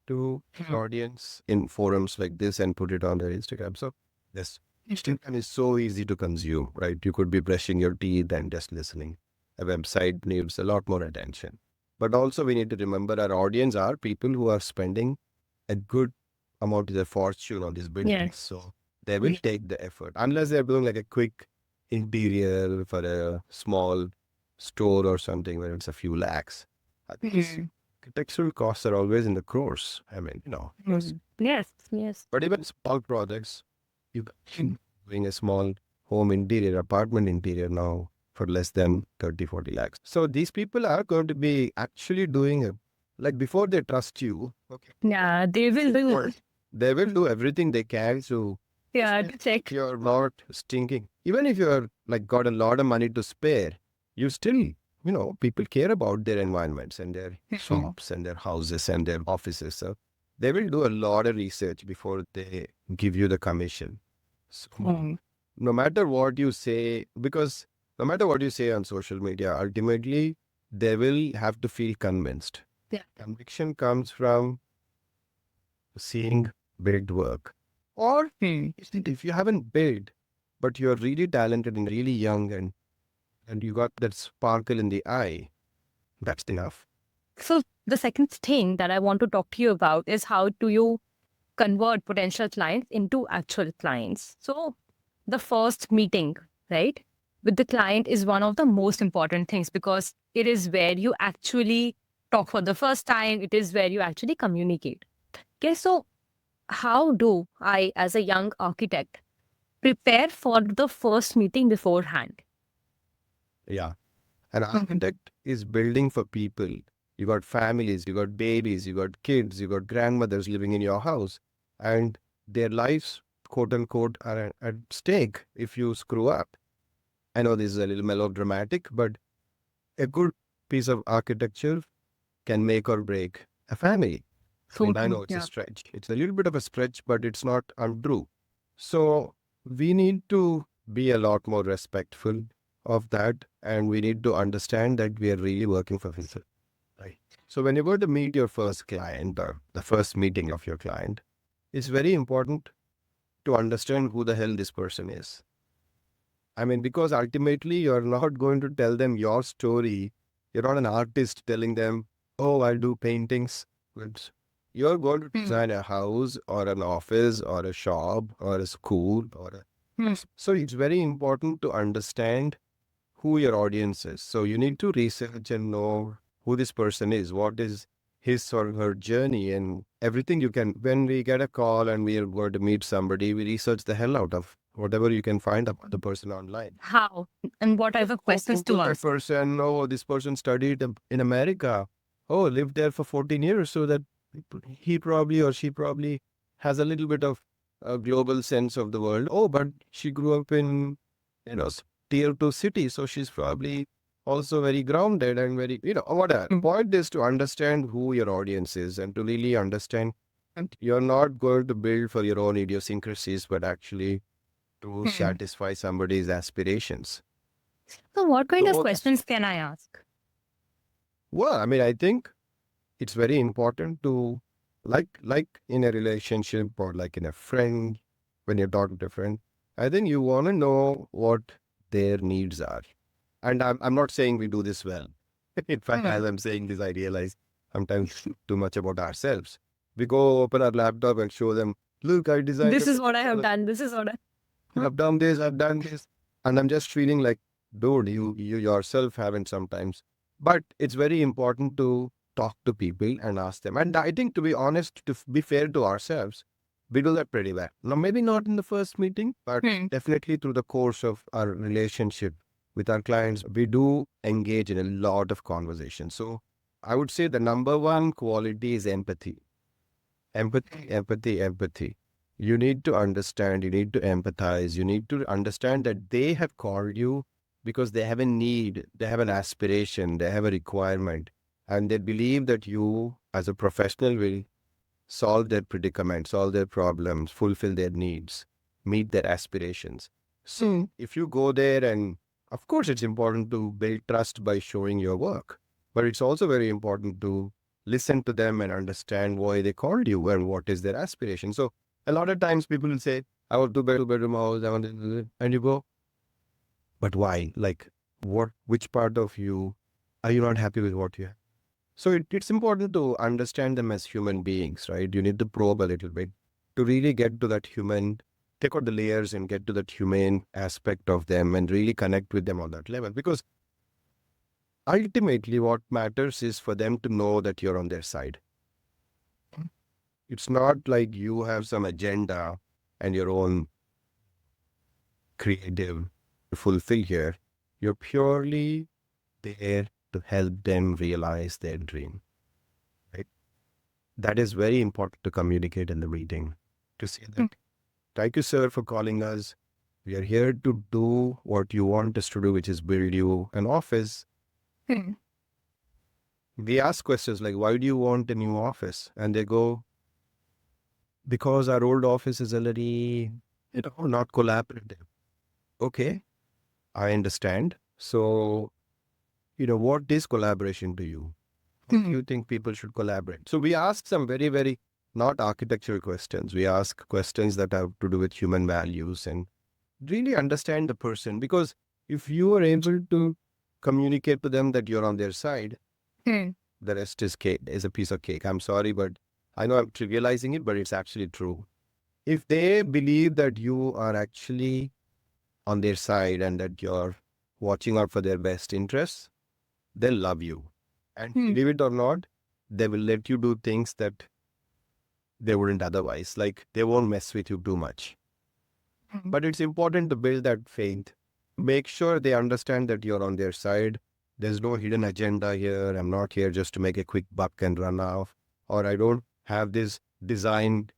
to the audience in forums like this and put it on their Instagram. So yes, Instagram is so easy to consume, right? You could be brushing your teeth and just listening. A website needs a lot more attention. But also we need to remember our audience are people who are spending a good amount of their fortune on these buildings. Yes. So they will take the effort. Unless they're doing like a quick interior for a small store or something where it's a few lakhs. I think architectural costs are always in the crores. I mean, Yes, yes. but even small projects, you can doing a small home interior, apartment interior now for less than 30, 40 lakhs. So these people are going to be actually doing it. Like before they trust you, okay, Yeah, they will do. they will do everything they can to Yeah, to check. you're not stinking. Even if you're like got a lot of money to spare, you still, people care about their environments and their shops and their houses and their offices. So they will do a lot of research before they give you the commission. So no matter what you say, because no matter what you say on social media, ultimately they will have to feel convinced. Yeah. Conviction comes from seeing built work. Or if you haven't built, but you're really talented and really young and you got that sparkle in the eye, that's enough. So the second thing that I want to talk to you about is how do you convert potential clients into actual clients? So the first meeting, right, with the client is one of the most important things because it is where you actually talk for the first time. It is where you actually communicate. Okay, so how do I, as a young architect, prepare for the first meeting beforehand? Yeah. An architect is building for people. You got families, you got babies, you got kids, you got grandmothers living in your house, and their lives, quote unquote, are at stake if you screw up. I know this is a little melodramatic, but a good piece of architecture can make or break a family. I know it's a stretch. It's a little bit of a stretch, but it's not untrue. So we need to be a lot more respectful of that, and we need to understand that we are really working for people. Right. So when you go to meet your first client or the first meeting of your client, it's very important to understand who the hell this person is. I mean, because ultimately you're not going to tell them your story. You're not an artist telling them, oh, I'll do paintings. You're going to design a house or an office or a shop or a school So it's very important to understand who your audience is. So you need to research and know who this person is, what is his or her journey, and everything you can. When we get a call and we are going to meet somebody, we research the hell out of whatever you can find about the person online. How? And what type of questions to That ask? person, oh, this person studied in America. Oh, lived there for 14 years. So that he probably or she probably has a little bit of a global sense of the world. Oh, but she grew up in, tier 2 city. So she's probably also very grounded and very, whatever. Point is to understand who your audience is and to really understand. And you're not going to build for your own idiosyncrasies, but actually to satisfy somebody's aspirations. So what kind of So- questions can I ask? Well, I mean, I think it's very important to like in a relationship or like in a friend, when you're talking to a friend, I think you want to know what their needs are. And I'm not saying we do this well. In fact, as I'm saying this, I realize sometimes too much about ourselves. We go open our laptop and show them, look, I designed This a is what I have done. This is what I. I've done this, I've done this. And I'm just feeling like, dude, you yourself haven't sometimes. But it's very important to talk to people and ask them. And I think, to be honest, to be fair to ourselves, we do that pretty well. Now, maybe not in the first meeting, but definitely through the course of our relationship with our clients, we do engage in a lot of conversation. So I would say the number one quality is empathy. Empathy, empathy, empathy. You need to understand, you need to empathize, you need to understand that they have called you because they have a need, they have an aspiration, they have a requirement, and they believe that you, as a professional, will solve their predicament, solve their problems, fulfill their needs, meet their aspirations. So if you go there, and of course, it's important to build trust by showing your work, but it's also very important to listen to them and understand why they called you and what is their aspiration. So a lot of times people will say, I want two-bedroom house. I want, and you go, but why? Like, which part of you are you not happy with what you have? So it's important to understand them as human beings, right? You need to probe a little bit to really get to that human, take out the layers and get to that humane aspect of them and really connect with them on that level. Because ultimately, what matters is for them to know that you're on their side. It's not like you have some agenda and your own creative to fulfill here. You're purely there to help them realize their dream, right? That is very important to communicate in the meeting. To say that, thank you, sir, for calling us. We are here to do what you want us to do, which is build you an office. We ask questions like, why do you want a new office? And they go, because our old office is already, not collaborative. Okay, I understand. So, what is collaboration to you? How do you think people should collaborate? So we ask some very, very not architectural questions. We ask questions that have to do with human values and really understand the person. Because if you are able to communicate to them that you're on their side, the rest is cake, is a piece of cake. I'm sorry, but I know I'm trivializing it, but it's actually true. If they believe that you are actually on their side and that you're watching out for their best interests, they'll love you. And believe it or not, they will let you do things that they wouldn't otherwise. Like they won't mess with you too much. But it's important to build that faith. Make sure they understand that you're on their side. There's no hidden agenda here. I'm not here just to make a quick buck and run off. Or I don't have this design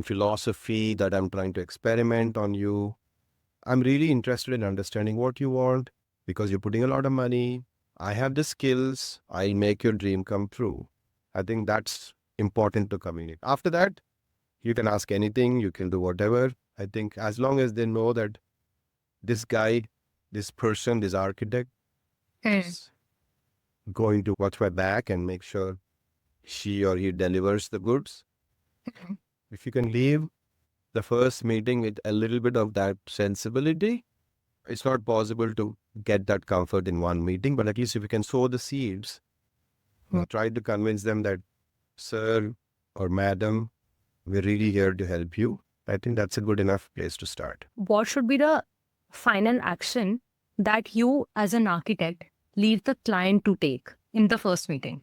philosophy that I'm trying to experiment on you. I'm really interested in understanding what you want because you're putting a lot of money. I have the skills. I'll make your dream come true. I think that's important to communicate. After that, you can ask anything, you can do whatever. I think as long as they know that this guy, this person, this architect is going to watch my back and make sure she or he delivers the goods. If you can leave the first meeting with a little bit of that sensibility, it's not possible to get that comfort in one meeting, but at least if you can sow the seeds, try to convince them that, sir or madam, we're really here to help you. I think that's a good enough place to start. What should be the final action that you as an architect leave the client to take in the first meeting?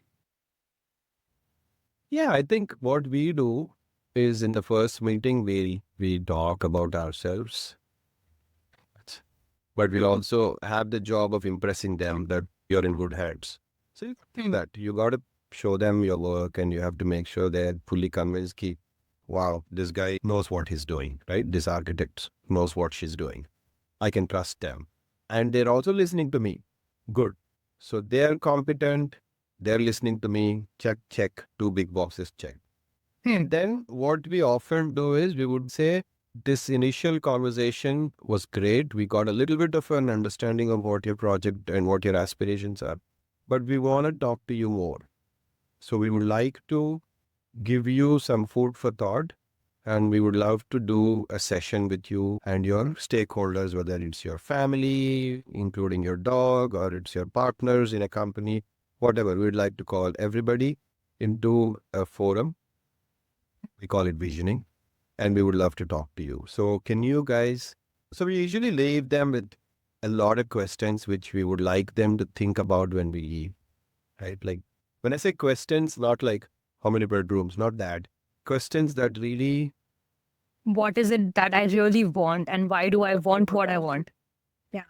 Yeah, I think what we do is in the first meeting, we talk about ourselves, but we'll also have the job of impressing them that you're in good hands. So you think that you got to show them your work and you have to make sure they're fully convinced that, wow, this guy knows what he's doing, right? This architect knows what she's doing. I can trust them. And they're also listening to me. Good. So they're competent. They're listening to me. Check, check. Two big boxes, check. Then what we often do is we would say, this initial conversation was great. We got a little bit of an understanding of what your project and what your aspirations are. But we want to talk to you more. So we would like to give you some food for thought. And we would love to do a session with you and your stakeholders, whether it's your family, including your dog, or it's your partners in a company, whatever. We'd like to call everybody into a forum. We call it visioning. And we would love to talk to you. So can you guys, so we usually leave them with a lot of questions which we would like them to think about when we leave, right? Like when I say questions, not like how many bedrooms, not that. Questions that really, What is it that I really want and why do I want what I want? Yeah.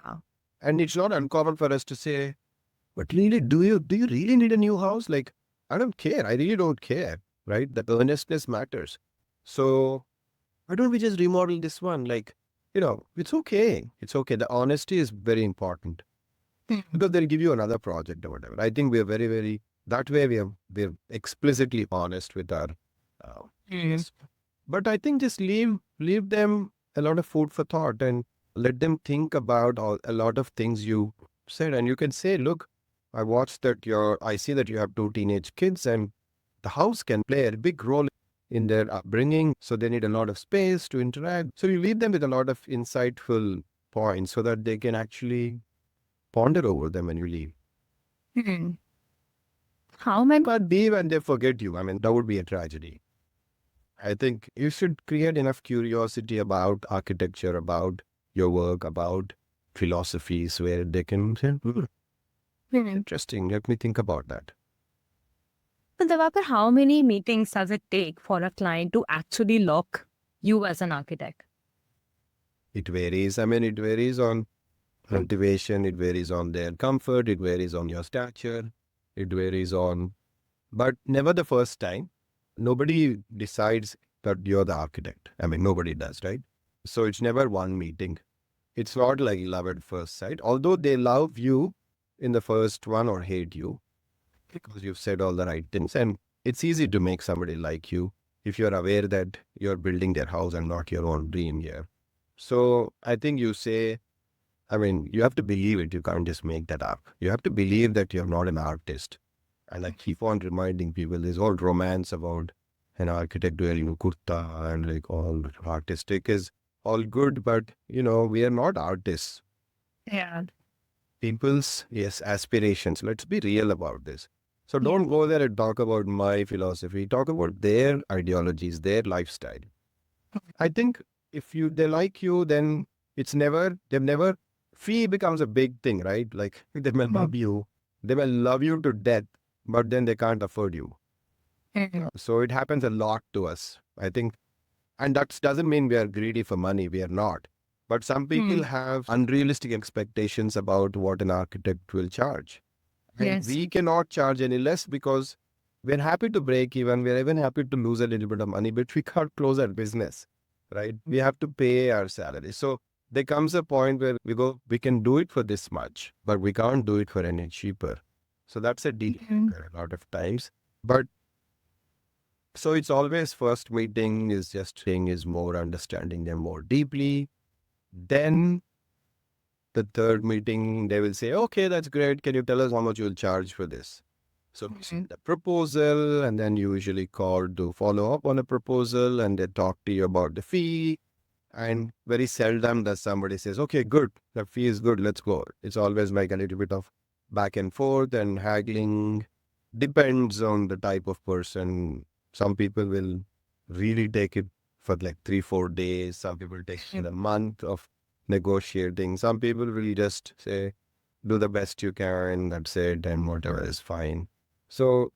and it's not uncommon for us to say, but really, do you really need a new house? Like, I don't care. I really don't care, right? The earnestness matters. So why don't we just remodel this one? Like, it's okay. It's okay. The honesty is very important because they'll give you another project or whatever. I think we are very, very, that way we're explicitly honest with our, yes. But I think just leave them a lot of food for thought and let them think about a lot of things you said. And you can say, look, I watched that I see that you have two teenage kids and the house can play a big role in their upbringing. So they need a lot of space to interact. So you leave them with a lot of insightful points so that they can actually ponder over them when you leave. Hmm. How many? But be when they forget you. I mean, that would be a tragedy. I think you should create enough curiosity about architecture, about your work, about philosophies where they can say, interesting, let me think about that. But Diwakar, how many meetings does it take for a client to actually lock you as an architect? It varies. I mean, it varies on cultivation, it varies on their comfort, it varies on your stature, it varies on, but never the first time. Nobody decides that you're the architect. I mean, nobody does, right? So it's never one meeting. It's not like love at first sight, although they love you in the first one or hate you because you've said all the right things. And it's easy to make somebody like you if you're aware that you're building their house and not your own dream here. So I think you say, I mean, you have to believe it. You can't just make that up. You have to believe that you're not an artist. And I keep on reminding people there's all romance about an architect wearing kurta and like all artistic is all good, but we are not artists. Yeah. People's, yes, aspirations. Let's be real about this. So don't go there and talk about my philosophy. Talk about their ideologies, their lifestyle. I think if they like you, then they've never, fee becomes a big thing, right? Like they may love you, they will love you to death, but then they can't afford you. So it happens a lot to us, I think. And that doesn't mean we are greedy for money. We are not. But some people have unrealistic expectations about what an architect will charge. And Yes. we cannot charge any less because we're happy to break even. We're even happy to lose a little bit of money, but we can't close our business, right? We have to pay our salary. So there comes a point where we go, we can do it for this much, but we can't do it for any cheaper. So that's a deal a lot of times. But so it's always first meeting is more understanding them more deeply. Then the third meeting, they will say, okay, that's great. Can you tell us how much you'll charge for this? So we see the proposal, and then you usually call to follow up on a proposal, and they talk to you about the fee. And very seldom does somebody says, okay, good, the fee is good, let's go. It's always like a little bit of back and forth and haggling. Depends on the type of person. Some people will really take it for like 3-4 days. Some people take it a month of negotiating. Some people will just say, do the best you can, that's it, and whatever is fine. So,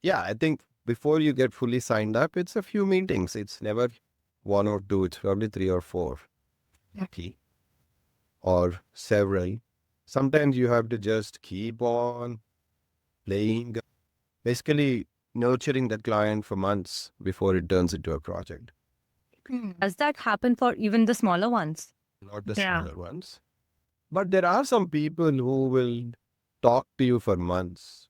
yeah, I think before you get fully signed up, it's a few meetings. It's never 1 or 2, it's probably 3 or 4. Okay. Or several. Sometimes you have to just keep on playing, basically nurturing the client for months before it turns into a project. Does that happen for even the smaller ones? Not the smaller ones. But there are some people who will talk to you for months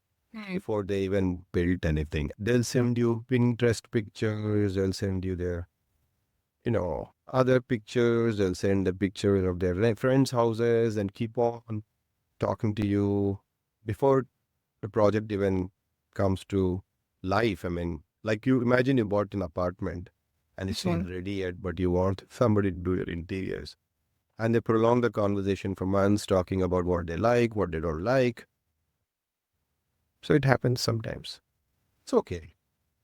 before they even built anything. They'll send you Pinterest pictures, they'll send you their, other pictures, they'll send the pictures of their friends' houses and keep on talking to you before the project even comes to life. I mean, like you imagine you bought an apartment and it's not ready yet, but you want somebody to do your interiors. And they prolong the conversation for months, talking about what they like, what they don't like. So it happens sometimes. It's okay.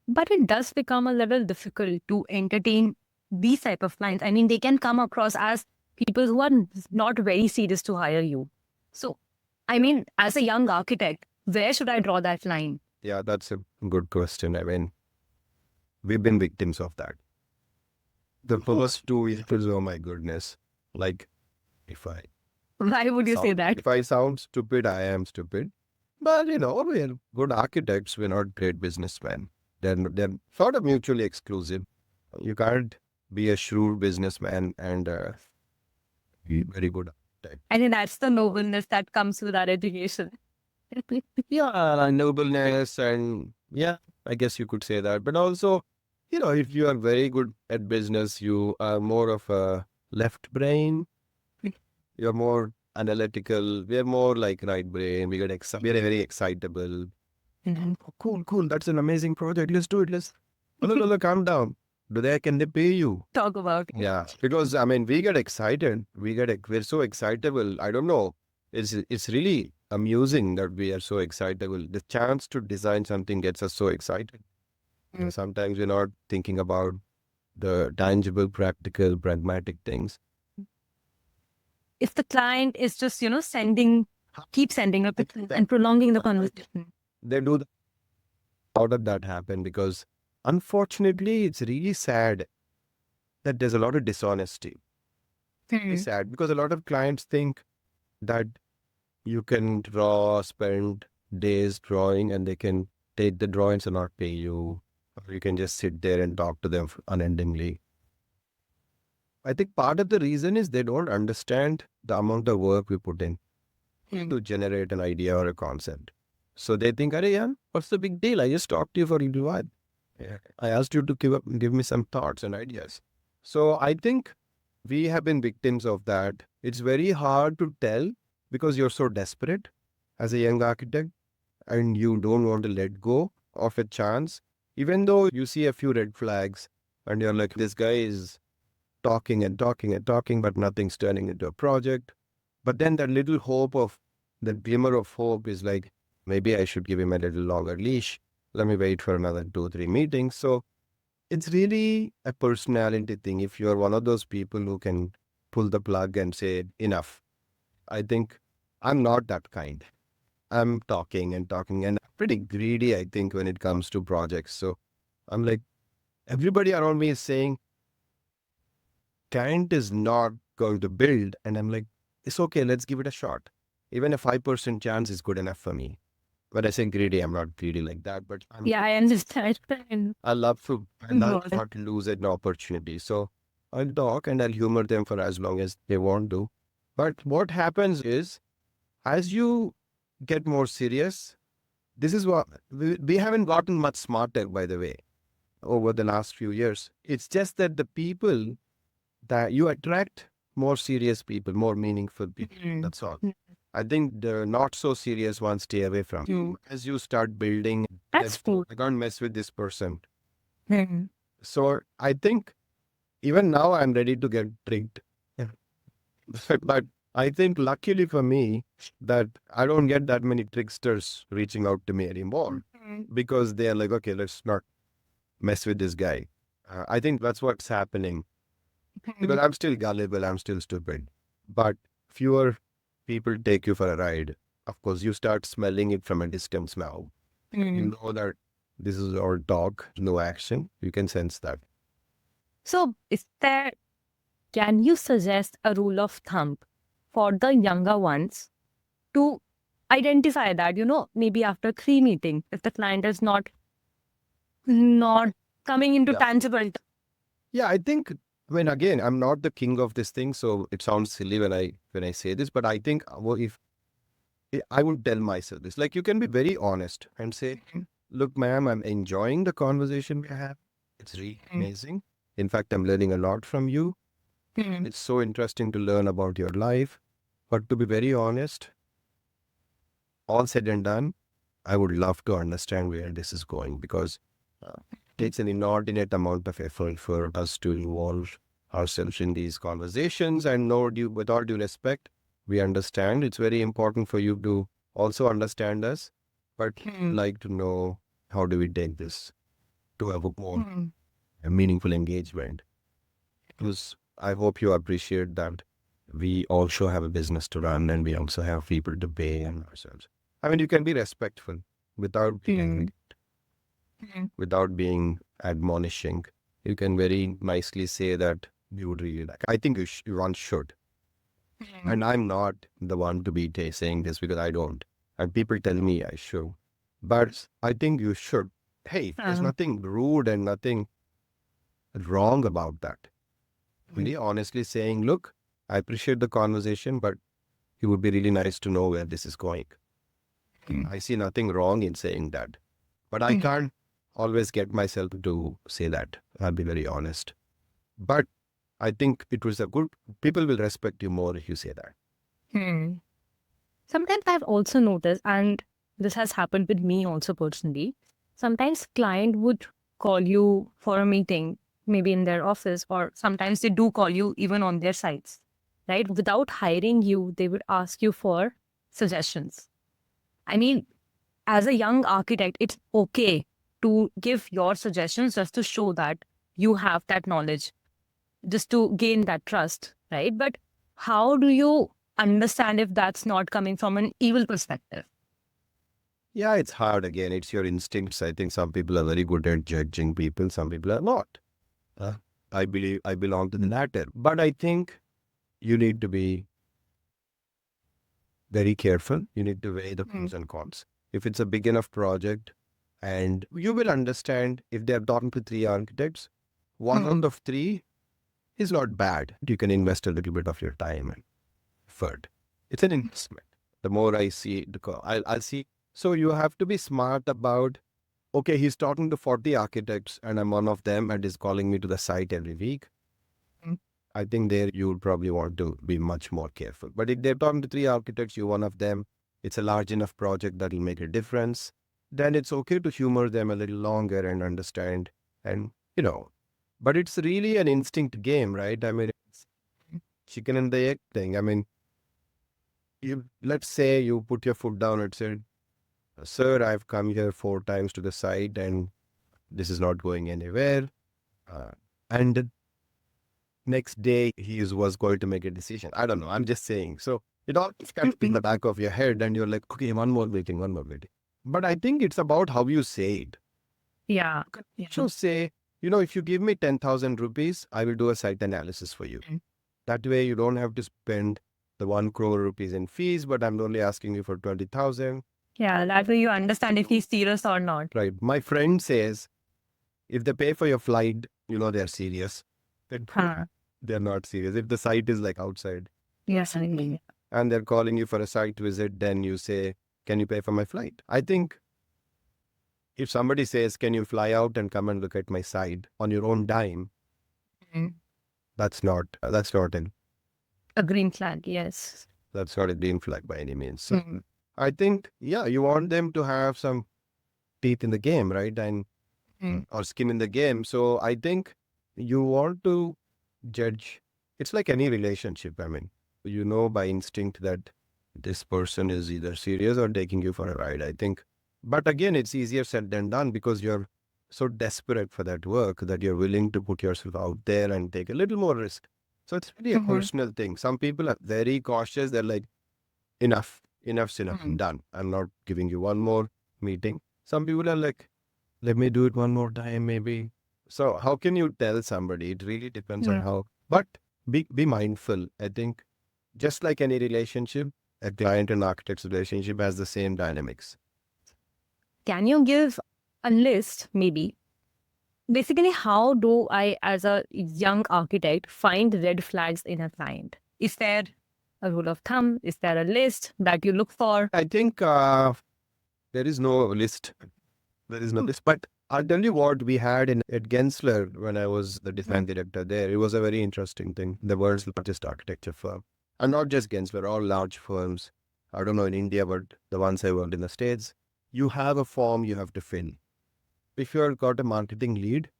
But it does become a little difficult to entertain these type of clients. I mean, they can come across as people who are not very serious to hire you. So, I mean, as a young architect, where should I draw that line? Yeah, that's a good question. I mean, we've been victims of that. The first 2 years, oh my goodness. Like, Why would you say that? if I sound stupid, I am stupid. But, we're good architects. We're not great businessmen. They're sort of mutually exclusive. You can't be a shrewd businessman and be very good architect. I think that's the nobleness that comes with our education. Yeah, nobleness and yeah, I guess you could say that. But also, if you are very good at business, you are more of a left brain. You're more analytical. We're more like right brain. We get we're very excitable. Oh, cool. That's an amazing project. Let's do it. Oh, no, no, no, calm down. Can they pay you? Talk about it. Yeah, because I mean, we get excited. We're so excitable. I don't know. It's really amusing that we are so excitable. The chance to design something gets us so excited. Sometimes we're not thinking about the tangible, practical, pragmatic things. If the client is just, keep sending up and prolonging the conversation. They do that. How did that happen? Because unfortunately, it's really sad that there's a lot of dishonesty. It's sad because a lot of clients think that you can spend days drawing and they can take the drawings and not pay you. Or you can just sit there and talk to them unendingly. I think part of the reason is they don't understand the amount of work we put in to generate an idea or a concept. So they think, "Arey, yeah, what's the big deal? I just talked to you for a little while. Yeah. I asked you to give me some thoughts and ideas." So I think we have been victims of that. It's very hard to tell because you're so desperate as a young architect and you don't want to let go of a chance, even though you see a few red flags and you're like, this guy is talking and talking and talking, but nothing's turning into a project. But then that glimmer of hope is like, maybe I should give him a little longer leash. Let me wait for another 2, 3 meetings. So it's really a personality thing. If you're one of those people who can pull the plug and say, enough, I think I'm not that kind. I'm talking and talking and pretty greedy, I think, when it comes to projects. So I'm like, everybody around me is saying, client is not going to build. And I'm like, it's okay, let's give it a shot. Even a 5% chance is good enough for me. When I say greedy, I'm not greedy like that, but I understand. I love not to lose an opportunity. So I'll talk and I'll humor them for as long as they want to. But what happens is, as you get more serious, this is what we haven't gotten much smarter, by the way, over the last few years. It's just that the people that you attract more serious people, more meaningful people. That's all. I think the not so serious ones stay away from you. As you start building, That's true. I can't mess with this person. So I think even now I'm ready to get tricked. Yeah. But I think luckily for me that I don't get that many tricksters reaching out to me anymore because they're like, okay, let's not mess with this guy. I think that's what's happening because I'm still gullible, I'm still stupid, but fewer people take you for a ride. Of course, you start smelling it from a distance now. You know that this is all talk, no action. You can sense that. So can you suggest a rule of thumb for the younger ones to identify that, maybe after 3 meetings, if the client is not coming into tangible. Yeah, I think again, I'm not the king of this thing, so it sounds silly when I say this, but I think if I would tell myself this, like you can be very honest and say, look, ma'am, I'm enjoying the conversation we have. It's really amazing. In fact, I'm learning a lot from you. It's so interesting to learn about your life. But to be very honest, all said and done, I would love to understand where this is going because it takes an inordinate amount of effort for us to involve ourselves in these conversations. And with all due respect, we understand it's very important for you to also understand us, but like to know how do we take this to have a meaningful engagement. Because I hope you appreciate that we also have a business to run and we also have people to pay and ourselves. I mean, you can be respectful without being without being admonishing. You can very nicely say that you would really like. I think one should. And I'm not the one to be saying this because I don't. And people tell me I should. But I think you should. Hey, there's nothing rude and nothing wrong about that. Really honestly saying, look, I appreciate the conversation, but it would be really nice to know where this is going. I see nothing wrong in saying that. But I can't always get myself to say that. I'll be very honest. But I think it was people will respect you more if you say that. Sometimes I've also noticed, and this has happened with me also personally, sometimes client would call you for a meeting, maybe in their office, or sometimes they do call you even on their sites, right? Without hiring you, they would ask you for suggestions. I mean, as a young architect, it's okay to give your suggestions just to show that you have that knowledge, just to gain that trust, right? But how do you understand if that's not coming from an evil perspective? Yeah, it's hard again. It's your instincts. I think some people are very good at judging people, some people are not. Uh, I believe I belong to the latter. But I think you need to be very careful. You need to weigh the pros and cons. If it's a big enough project, and you will understand if they're talking to three architects, one out of three is not bad. You can invest a little bit of your time and effort. It's an investment. The more I see, I'll see. So you have to be smart about, okay, he's talking to 40 architects and I'm one of them and he's calling me to the site every week. I think there you would probably want to be much more careful. But if they're talking to three architects, you're one of them, it's a large enough project that will make a difference, then it's okay to humor them a little longer and understand. And, but it's really an instinct game, right? I mean, it's chicken and the egg thing. I mean, let's say you put your foot down and said, sir, I've come here 4 times to the site and this is not going anywhere. And next day was going to make a decision. I don't know. I'm just saying. So it all comes in the back of your head and you're like, okay, one more meeting. But I think it's about how you say it. Yeah. So say, if you give me 10,000 rupees, I will do a site analysis for you. That way you don't have to spend the 1 crore rupees in fees, but I'm only asking you for 20,000. Yeah, that way you understand if he's serious or not. Right. My friend says, if they pay for your flight, they're serious. They're not serious. If the site is like outside. Yes. And they're calling you for a site visit, then you say, can you pay for my flight? I think if somebody says, can you fly out and come and look at my site on your own dime, that's not A green flag, yes. That's not a green flag by any means. So I think, you want them to have some teeth in the game, right? And or skin in the game. So I think you want to judge. It's like any relationship. I mean, by instinct that this person is either serious or taking you for a ride, I think. But again, it's easier said than done because you're so desperate for that work that you're willing to put yourself out there and take a little more risk. So it's really a personal thing. Some people are very cautious. They're like, enough's enough. I'm done. I'm not giving you one more meeting. Some people are like, let me do it one more time, maybe. So how can you tell somebody? It really depends on how. But be mindful. I think just like any relationship, a client and architect's relationship has the same dynamics. Can you give a list, maybe? Basically, how do I, as a young architect, find red flags in a client? Is there a rule of thumb? Is there a list that you look for? I think there is no list. There is no list. But I'll tell you what we had at Gensler when I was the design director there. It was a very interesting thing. The world's largest architecture firm. And not just Gensler, all large firms. I don't know in India, but the ones I worked in the States. You have a form you have to fill. If you've got a marketing lead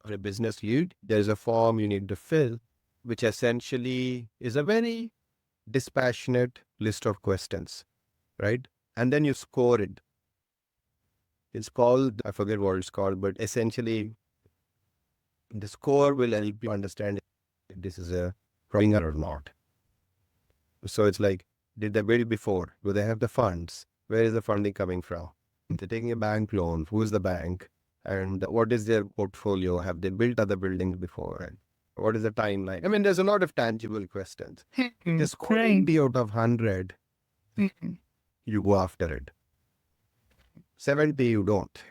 or a business lead, there's a form you need to fill, which essentially is a very dispassionate list of questions, right? And then you score it. It's called, I forget what it's called, but essentially the score will help you understand if this is a problem or not. So it's like, did they build before? Do they have the funds? Where is the funding coming from? If they're taking a bank loan, who is the bank? And what is their portfolio? Have they built other buildings before? And what is the timeline? I mean, there's a lot of tangible questions. The score 80 out of 100, you go after it. 70, you don't.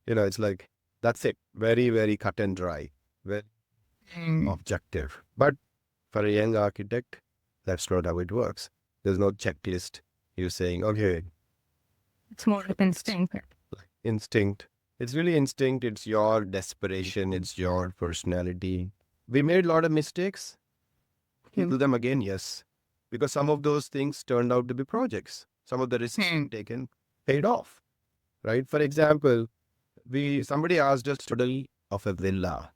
It's like, that's it. Very, very cut and dry. Very objective. But for a young architect, that's not how it works. There's no checklist. You're saying, okay. It's more of instinct. Instinct. It's really instinct. It's your desperation. It's your personality. We made a lot of mistakes. You do them again, yes. Because some of those things turned out to be projects. Some of the risks taken paid off, right? For example, somebody asked us total of a villa,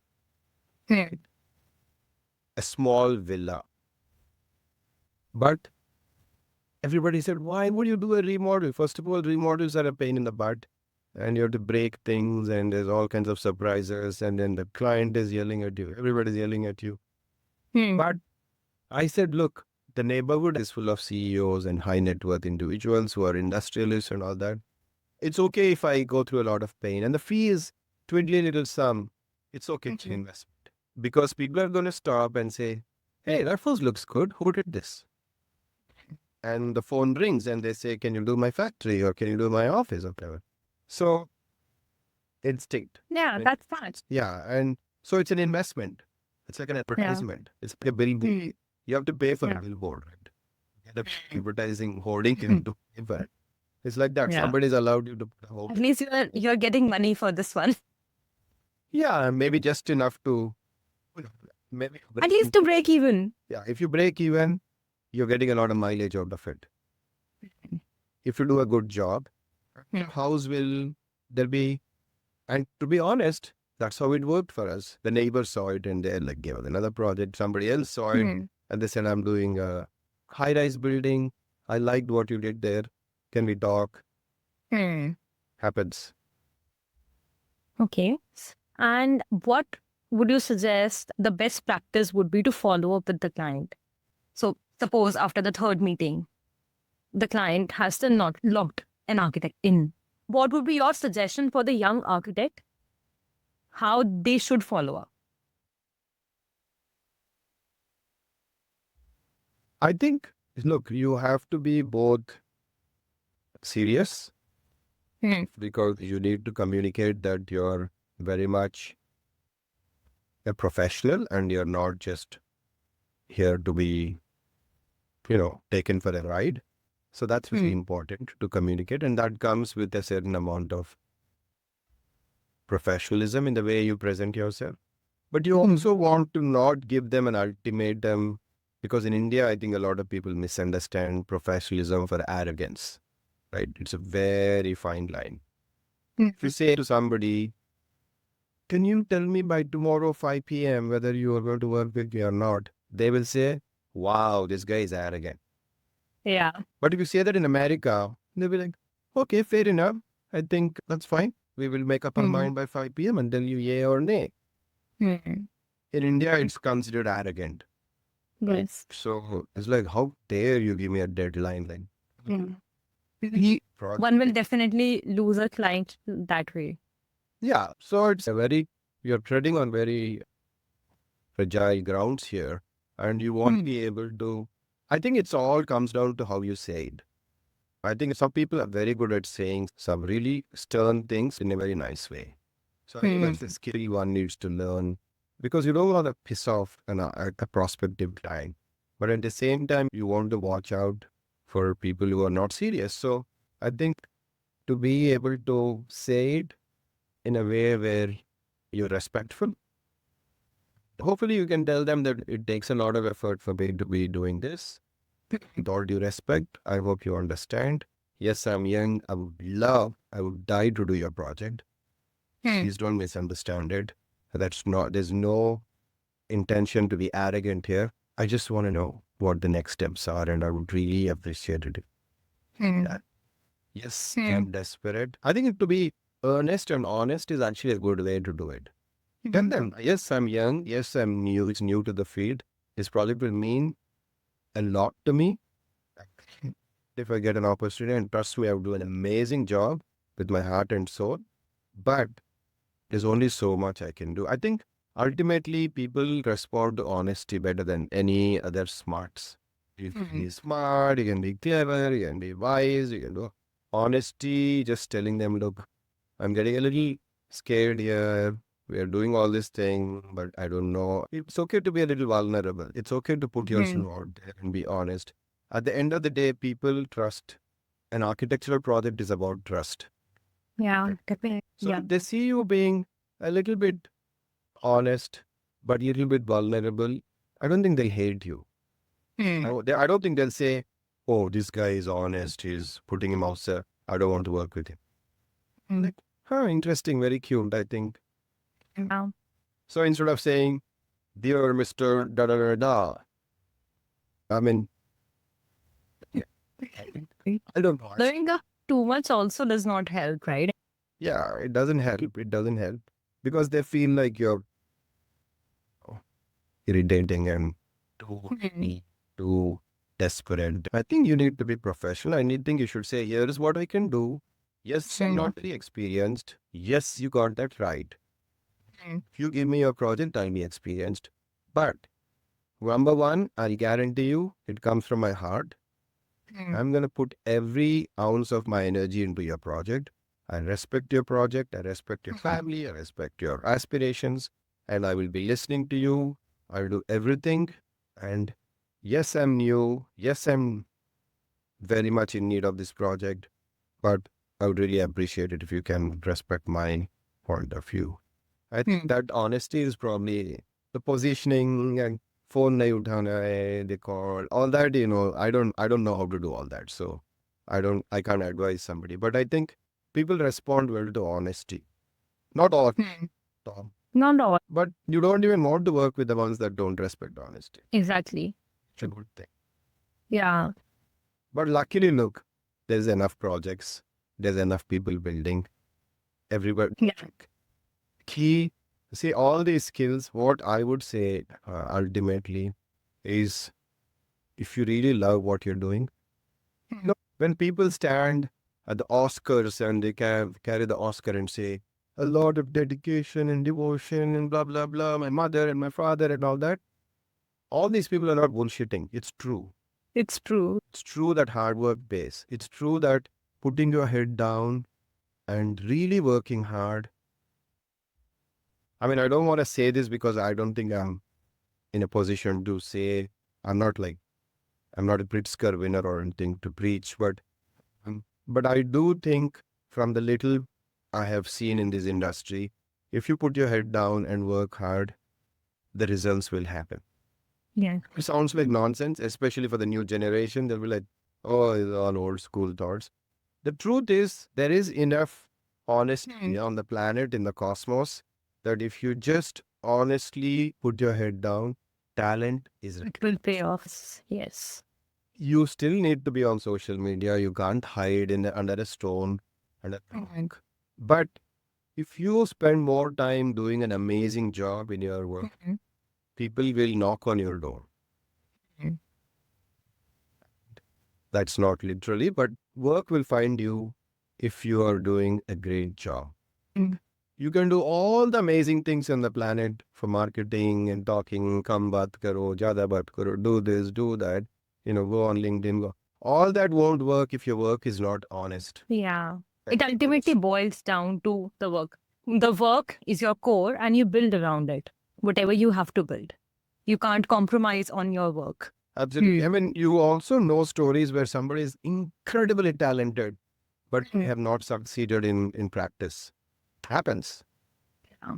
Hmm. a small villa. But everybody said, why would you do a remodel? First of all, remodels are a pain in the butt. And you have to break things, and there's all kinds of surprises. And then the client is yelling at you. Everybody's yelling at you. Hmm. But I said, look, the neighborhood is full of CEOs and high net worth individuals who are industrialists and all that. It's okay if I go through a lot of pain. And the fee is twiddly little sum. It's okay to investment. Because people are going to stop and say, hey, that first looks good. Who did this? And the phone rings and they say, can you do my factory or can you do my office or whatever? So instinct. Yeah, Right? that's fun. Yeah. And so it's an investment. It's like an advertisement. It's like a billboard. You have to pay for a billboard, right? Get a advertising hoarding, you have to pay for it. It's like that. Yeah. Somebody's allowed you to put a whole. At least you're getting money for this one. Yeah, maybe just enough to, maybe. At least to break even. Yeah, if you break even, you're getting a lot of mileage out of it. If you do a good job, house will, there'll be, and to be honest, that's how it worked for us. The neighbors saw it and they like gave us another project. Somebody else saw it and they said, I'm doing a high-rise building. I liked what you did there. Can we talk? Happens. Okay. And what would you suggest the best practice would be to follow up with the client? So suppose after the third meeting, the client has still not locked an architect in. What would be your suggestion for the young architect? How they should follow up? I think, look, you have to be both serious because you need to communicate that you're very much a professional and you're not just here to be, taken for a ride. So that's very important to communicate. And that comes with a certain amount of professionalism in the way you present yourself. But you also want to not give them an ultimatum because in India, I think a lot of people misunderstand professionalism for arrogance, right? It's a very fine line. If you say to somebody, can you tell me by tomorrow 5 p.m. whether you are going to work with me or not? They will say, wow, this guy is arrogant. Yeah. But if you say that in America, they'll be like, okay, fair enough. I think that's fine. We will make up our mind by 5 p.m. and tell you yay or nay. In India, it's considered arrogant. Yes. So it's like, how dare you give me a deadline? One will definitely lose a client that way. Yeah. So it's you're treading on very fragile grounds here. And you won't be able to, I think it's all comes down to how you say it. I think some people are very good at saying some really stern things in a very nice way. So I think that's the skill one needs to learn because you don't want to piss off a prospective client. But at the same time, you want to watch out for people who are not serious. So I think to be able to say it in a way where you're respectful, hopefully you can tell them that it takes a lot of effort for me to be doing this. With all due respect, I hope you understand. Yes, I'm young. I would die to do your project. Please don't misunderstand it. There's no intention to be arrogant here. I just want to know what the next steps are and I would really appreciate it. Yes, I'm desperate. I think to be earnest and honest is actually a good way to do it. Tell them, yes, I'm young. Yes, I'm new. It's new to the field. This project will mean a lot to me. If I get an opportunity, and trust me, I will do an amazing job with my heart and soul. But there's only so much I can do. I think ultimately people respond to honesty better than any other smarts. You can be smart, you can be clever, you can be wise, you can do honesty, just telling them, look, I'm getting a little scared here. We are doing all this thing, but I don't know. It's okay to be a little vulnerable. It's okay to put yourself out there and be honest. At the end of the day, people trust. An architectural project is about trust. Yeah, definitely. So if they see you being a little bit honest, but a little bit vulnerable, I don't think they hate you. I don't think they'll say, oh, this guy is honest. He's putting him out there. I don't want to work with him. Like, Interesting, very cute, I think. Yeah. So instead of saying, dear Mr. Da da da da, I mean, yeah, I don't know. Learning up too much also does not help, right? Yeah, it doesn't help. It doesn't help because they feel like you're irritating and too needy, too desperate. I think you need to be professional. I think you should say, here is what I can do. Yes, I'm not very experienced. Yes, you got that right. If you give me your project, I'll be experienced. But number one, I guarantee you, it comes from my heart. I'm going to put every ounce of my energy into your project. I respect your project. I respect your family. I respect your aspirations. And I will be listening to you. I will do everything. And yes, I'm new. Yes, I'm very much in need of this project. But I would really appreciate it if you can respect my point of view. I think that honesty is probably the positioning and phone nahi uthana hai, they call all that, I don't know how to do all that. So I can't advise somebody. But I think people respond well to honesty. Not all, Tom. Not all. But you don't even want to work with the ones that don't respect honesty. Exactly. It's a good thing. Yeah. But luckily, look, there's enough projects, there's enough people building. Everybody. Yeah. Key, see, all these skills, what I would say ultimately is if you really love what you're doing, when people stand at the Oscars and they carry the Oscar and say, a lot of dedication and devotion and blah, blah, blah, my mother and my father and all these people are not bullshitting. It's true. It's true. It's true that hard work pays. It's true that putting your head down and really working hard. I mean, I don't want to say this because I don't think I'm in a position to say I'm not a Pritzker winner or anything to preach, but I do think from the little I have seen in this industry, if you put your head down and work hard, the results will happen. Yeah. It sounds like nonsense, especially for the new generation. They'll be like, oh, it's all old school thoughts. The truth is, there is enough honesty on the planet, in the cosmos, that if you just honestly put your head down, talent is. It will pay off. Yes. You still need to be on social media. You can't hide under a stone and a rock. But if you spend more time doing an amazing job in your work, people will knock on your door. That's not literally, but work will find you if you are doing a great job. You can do all the amazing things on the planet for marketing and talking, kam baat karo, jada baat karo, do this, do that, go on LinkedIn. Go. All that won't work if your work is not honest. Yeah. It ultimately boils down to the work. The work is your core and you build around it, whatever you have to build. You can't compromise on your work. Absolutely. I mean, you also know stories where somebody is incredibly talented, but have not succeeded in practice. Happens. Yeah.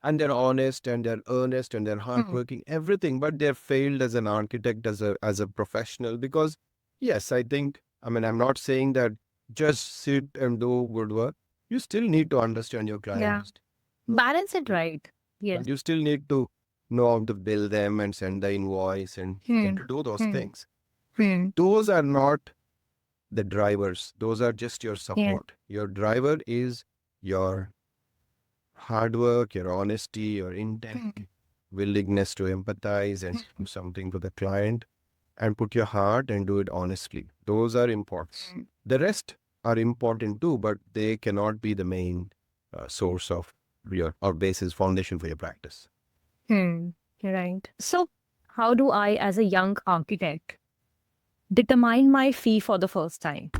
And they're honest and they're earnest and they're hardworking, everything, but they're failed as an architect, as a professional. Because yes, I'm not saying that just sit and do good work. You still need to understand your clients. Yeah. Balance it right. Yes. You still need to know how to bill them and send the invoice and do those things. Those are not the drivers. Those are just your support. Your driver is your hard work, your honesty, your intent, willingness to empathize and do something for the client and put your heart and do it honestly. Those are important. The rest are important too, but they cannot be the main source of or basis, foundation for your practice. Right. So how do I, as a young architect, determine my fee for the first time?